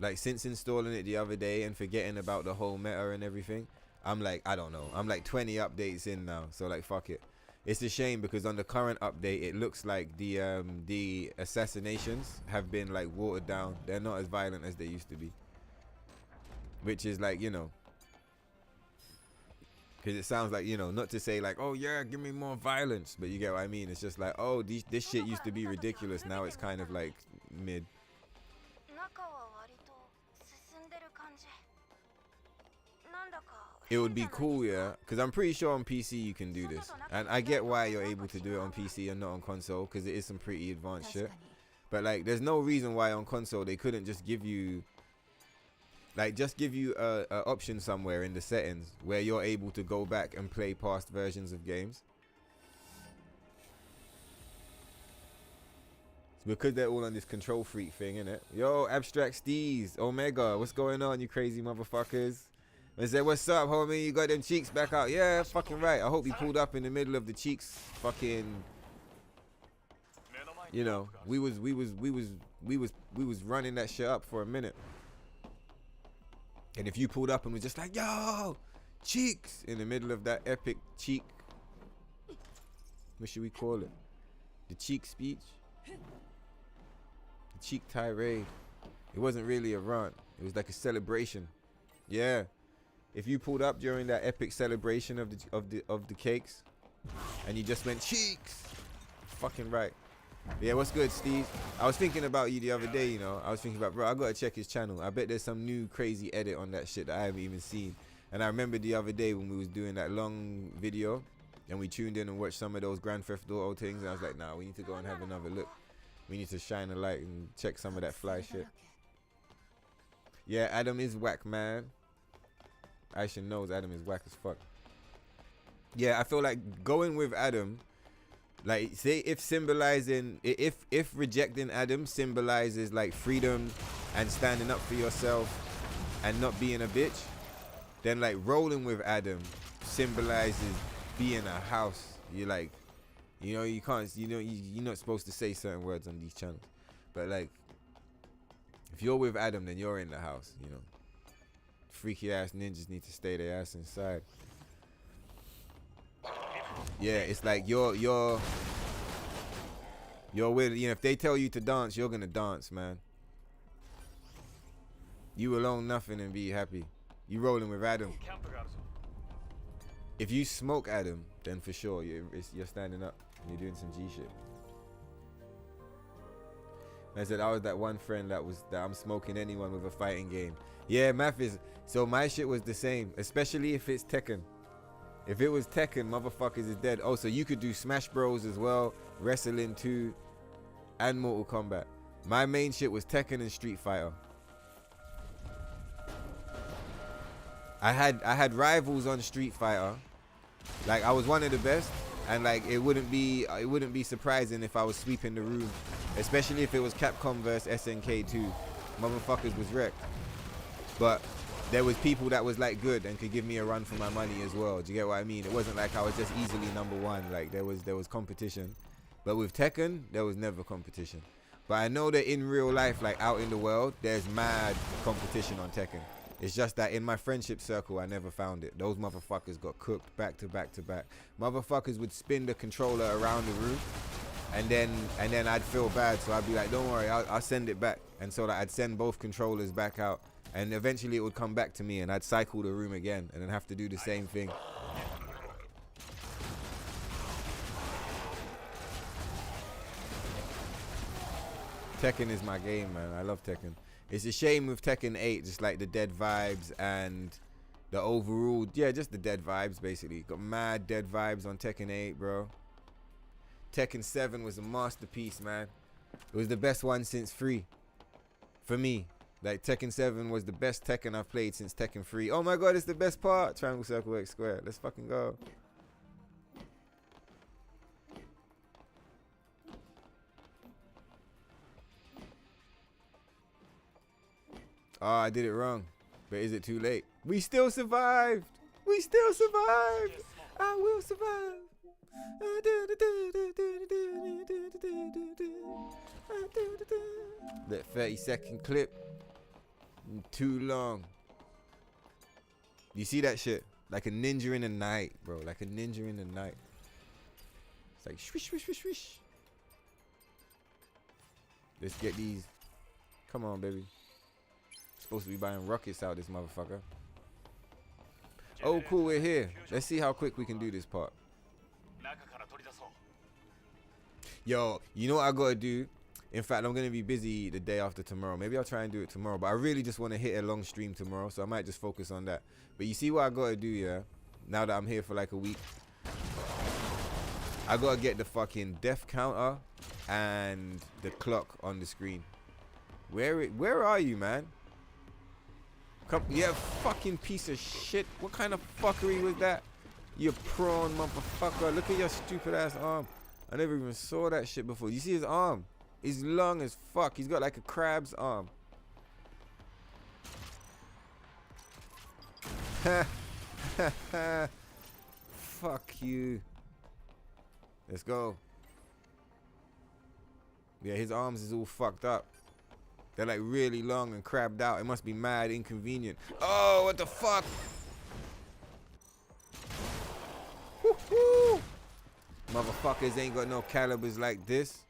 Like, since installing it the other day and forgetting about the whole meta and everything, I'm like, I don't know. I'm like 20 updates in now. So like, fuck it. It's a shame because on the current update, it looks like the assassinations have been like watered down. They're not as violent as they used to be. Which is like, you know, Because it sounds like, you know, not to say like, oh yeah, give me more violence, but you get what I mean. It's just like, oh, this shit used to be ridiculous. Now it's kind of like mid. It would be cool, yeah, because I'm pretty sure on PC you can do this, and I get why you're able to do it on PC and not on console, because it is some pretty advanced shit. But like, there's no reason why on console they couldn't just give you, like, a option somewhere in the settings where you're able to go back and play past versions of games. It's because they're all on this control freak thing, innit? Yo, Abstract Steez, Omega, what's going on, you crazy motherfuckers? I said, what's up, homie? You got them cheeks back out? Yeah, fucking right. I hope he pulled up in the middle of the cheeks. Fucking, you know, we was running that shit up for a minute. And if you pulled up and was just like, yo, cheeks, in the middle of that epic cheek, what should we call it? The cheek speech? The cheek tirade. It wasn't really a rant. It was like a celebration. Yeah. If you pulled up during that epic celebration of the cakes, and you just went cheeks, fucking right. Yeah, what's good, Steve? I was thinking about you the other day, you know. I was thinking about, bro, I gotta check his channel. I bet there's some new crazy edit on that shit that I haven't even seen. And I remember the other day when we was doing that long video, and we tuned in and watched some of those Grand Theft Auto things, and I was like, nah, we need to go and have another look. We need to shine a light and check some of that fly shit. Yeah, Adam is whack, man. Aisha knows Adam is whack as fuck. Yeah, I feel like going with Adam, like, say if rejecting Adam symbolizes like freedom and standing up for yourself and not being a bitch, then like rolling with Adam symbolizes being a house. You're like, you know, you can't, you know, you're not supposed to say certain words on these channels, but like, if you're with Adam, then you're in the house, you know. Freaky ass ninjas need to stay their ass inside. Yeah, it's like you're with, you know, if they tell you to dance, you're gonna dance, man. You alone nothing and be happy. You rolling with Adam. If you smoke Adam, then for sure you're standing up and you're doing some G shit. I said I was that one friend that I'm smoking anyone with a fighting game. Yeah, math is, so my shit was the same, especially if it's Tekken. If it was Tekken, motherfuckers is dead. Oh, so you could do Smash Bros as well, Wrestling 2, and Mortal Kombat. My main shit was Tekken and Street Fighter. I had rivals on Street Fighter. Like, I was one of the best, and like it wouldn't be surprising if I was sweeping the room, especially if it was Capcom versus SNK 2. Motherfuckers was wrecked. But there was people that was like good and could give me a run for my money as well. Do you get what I mean? It wasn't like I was just easily number one. Like there was competition. But with Tekken, there was never competition. But I know that in real life, like out in the world, there's mad competition on Tekken. It's just that in my friendship circle, I never found it. Those motherfuckers got cooked back to back to back. Motherfuckers would spin the controller around the room, and then I'd feel bad. So I'd be like, don't worry, I'll send it back. And so like, I'd send both controllers back out. And eventually it would come back to me and I'd cycle the room again and then have to do the same thing. Tekken is my game, man. I love Tekken. It's a shame with Tekken 8, just like the dead vibes and the overall, yeah, just the dead vibes basically. Got mad dead vibes on Tekken 8, bro. Tekken 7 was a masterpiece, man. It was the best one since 3. For me. Like, Tekken 7 was the best Tekken I've played since Tekken 3. Oh my god, it's the best part. Triangle, circle, X, square. Let's fucking go. Oh, I did it wrong. But is it too late? We still survived. We still survived. I will survive. That 30-second clip. Too long. You see that shit? Like a ninja in the night, bro. Like a ninja in the night. It's like swish, swish, swish, swish. Let's get these. Come on, baby. Supposed to be buying rockets out this motherfucker. Oh, cool, we're here. Let's see how quick we can do this part. Yo, you know what I gotta do? In fact, I'm gonna be busy the day after tomorrow. Maybe I'll try and do it tomorrow, but I really just want to hit a long stream tomorrow, so I might just focus on that. But you see what I gotta do, yeah? Now that I'm here for like a week, I gotta get the fucking death counter and the clock on the screen. Where are you, man? Come, yeah, fucking piece of shit. What kind of fuckery was that? You prawn motherfucker. Look at your stupid ass arm. I never even saw that shit before. You see his arm? He's long as fuck. He's got like a crab's arm. Fuck you. Let's go. Yeah, his arms is all fucked up. They're like really long and crabbed out. It must be mad inconvenient. Oh, what the fuck? Woo-hoo. Motherfuckers ain't got no calibers like this.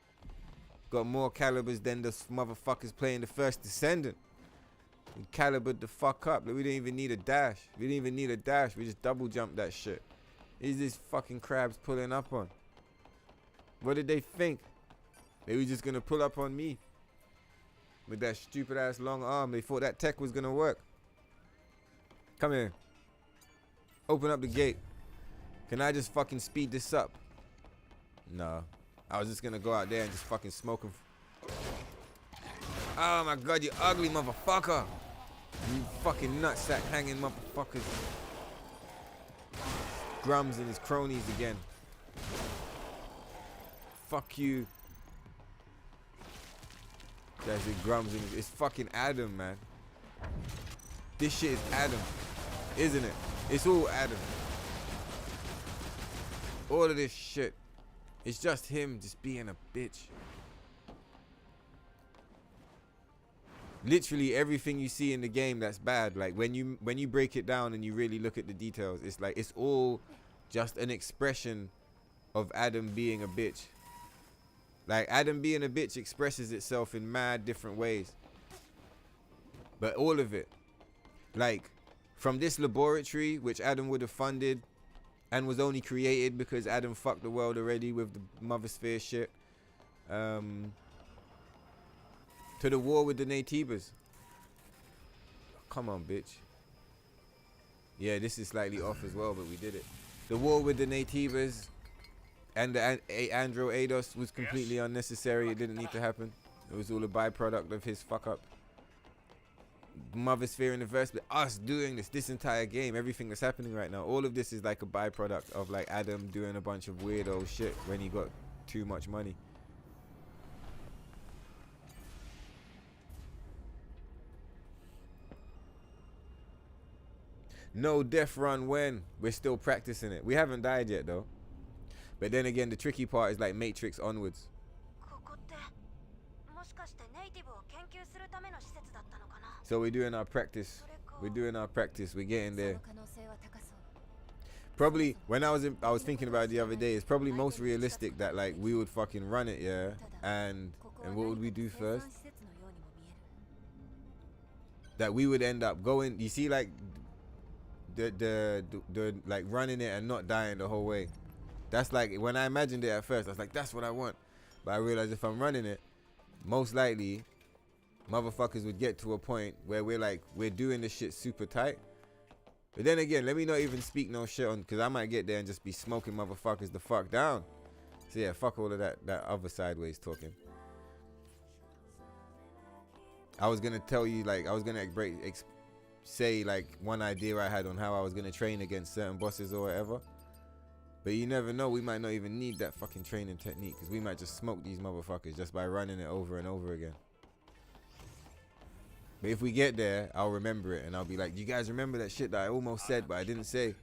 Got more calibers than the motherfuckers playing the first Descendant. We calibered the fuck up. Like, we didn't even need a dash. We didn't even need a dash. We just double jumped that shit. Is this fucking crabs pulling up on? What did they think? They were just gonna pull up on me with that stupid ass long arm. They thought that tech was gonna work. Come here. Open up the gate. Can I just fucking speed this up? No. I was just gonna go out there and just fucking smoke him. Oh my god, you ugly motherfucker. You fucking nutsack hanging motherfuckers. Grums and his cronies again. Fuck you. That's it, Grums and it's fucking Adam, man. This shit is Adam, isn't it? It's all Adam. All of this shit. It's just him just being a bitch. Literally everything you see in the game that's bad, like when you break it down and you really look at the details, it's like it's all just an expression of Adam being a bitch. Like Adam being a bitch expresses itself in mad different ways. But all of it, like from this laboratory which Adam would have funded and was only created because Adam fucked the world already with the Mother Sphere shit, to the war with the Natives. Come on, bitch. Yeah, this is slightly off as well, but we did it. The war with the Natives and the Andro Eidos was completely unnecessary. It didn't need to happen. It was all a byproduct of his fuck up. Mother Sphere in the verse, but us doing this entire game, everything that's happening right now, all of this is like a byproduct of like Adam doing a bunch of weirdo shit when he got too much money. No death run when? We're still practicing it. We haven't died yet though. But then again, the tricky part is like Matrix onwards. So we're doing our practice. We're doing our practice. We're getting there. Probably when I was thinking about it the other day, it's probably most realistic that like we would fucking run it, yeah. And what would we do first? That we would end up going. You see, like the like running it and not dying the whole way. That's like when I imagined it at first. I was like, that's what I want. But I realized if I'm running it, most likely motherfuckers would get to a point where we're doing this shit super tight. But then again, let me not even speak no shit on, because I might get there and just be smoking motherfuckers the fuck down. So yeah, fuck all of that other sideways talking. I was gonna tell you, like, I was gonna say like one idea I had on how I was gonna train against certain bosses or whatever. But you never know, we might not even need that fucking training technique, because we might just smoke these motherfuckers just by running it over and over again. But if we get there, I'll remember it and I'll be like, you guys remember that shit that I almost said but I didn't say?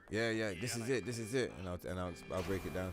Yeah, this is it, and I'll break it down.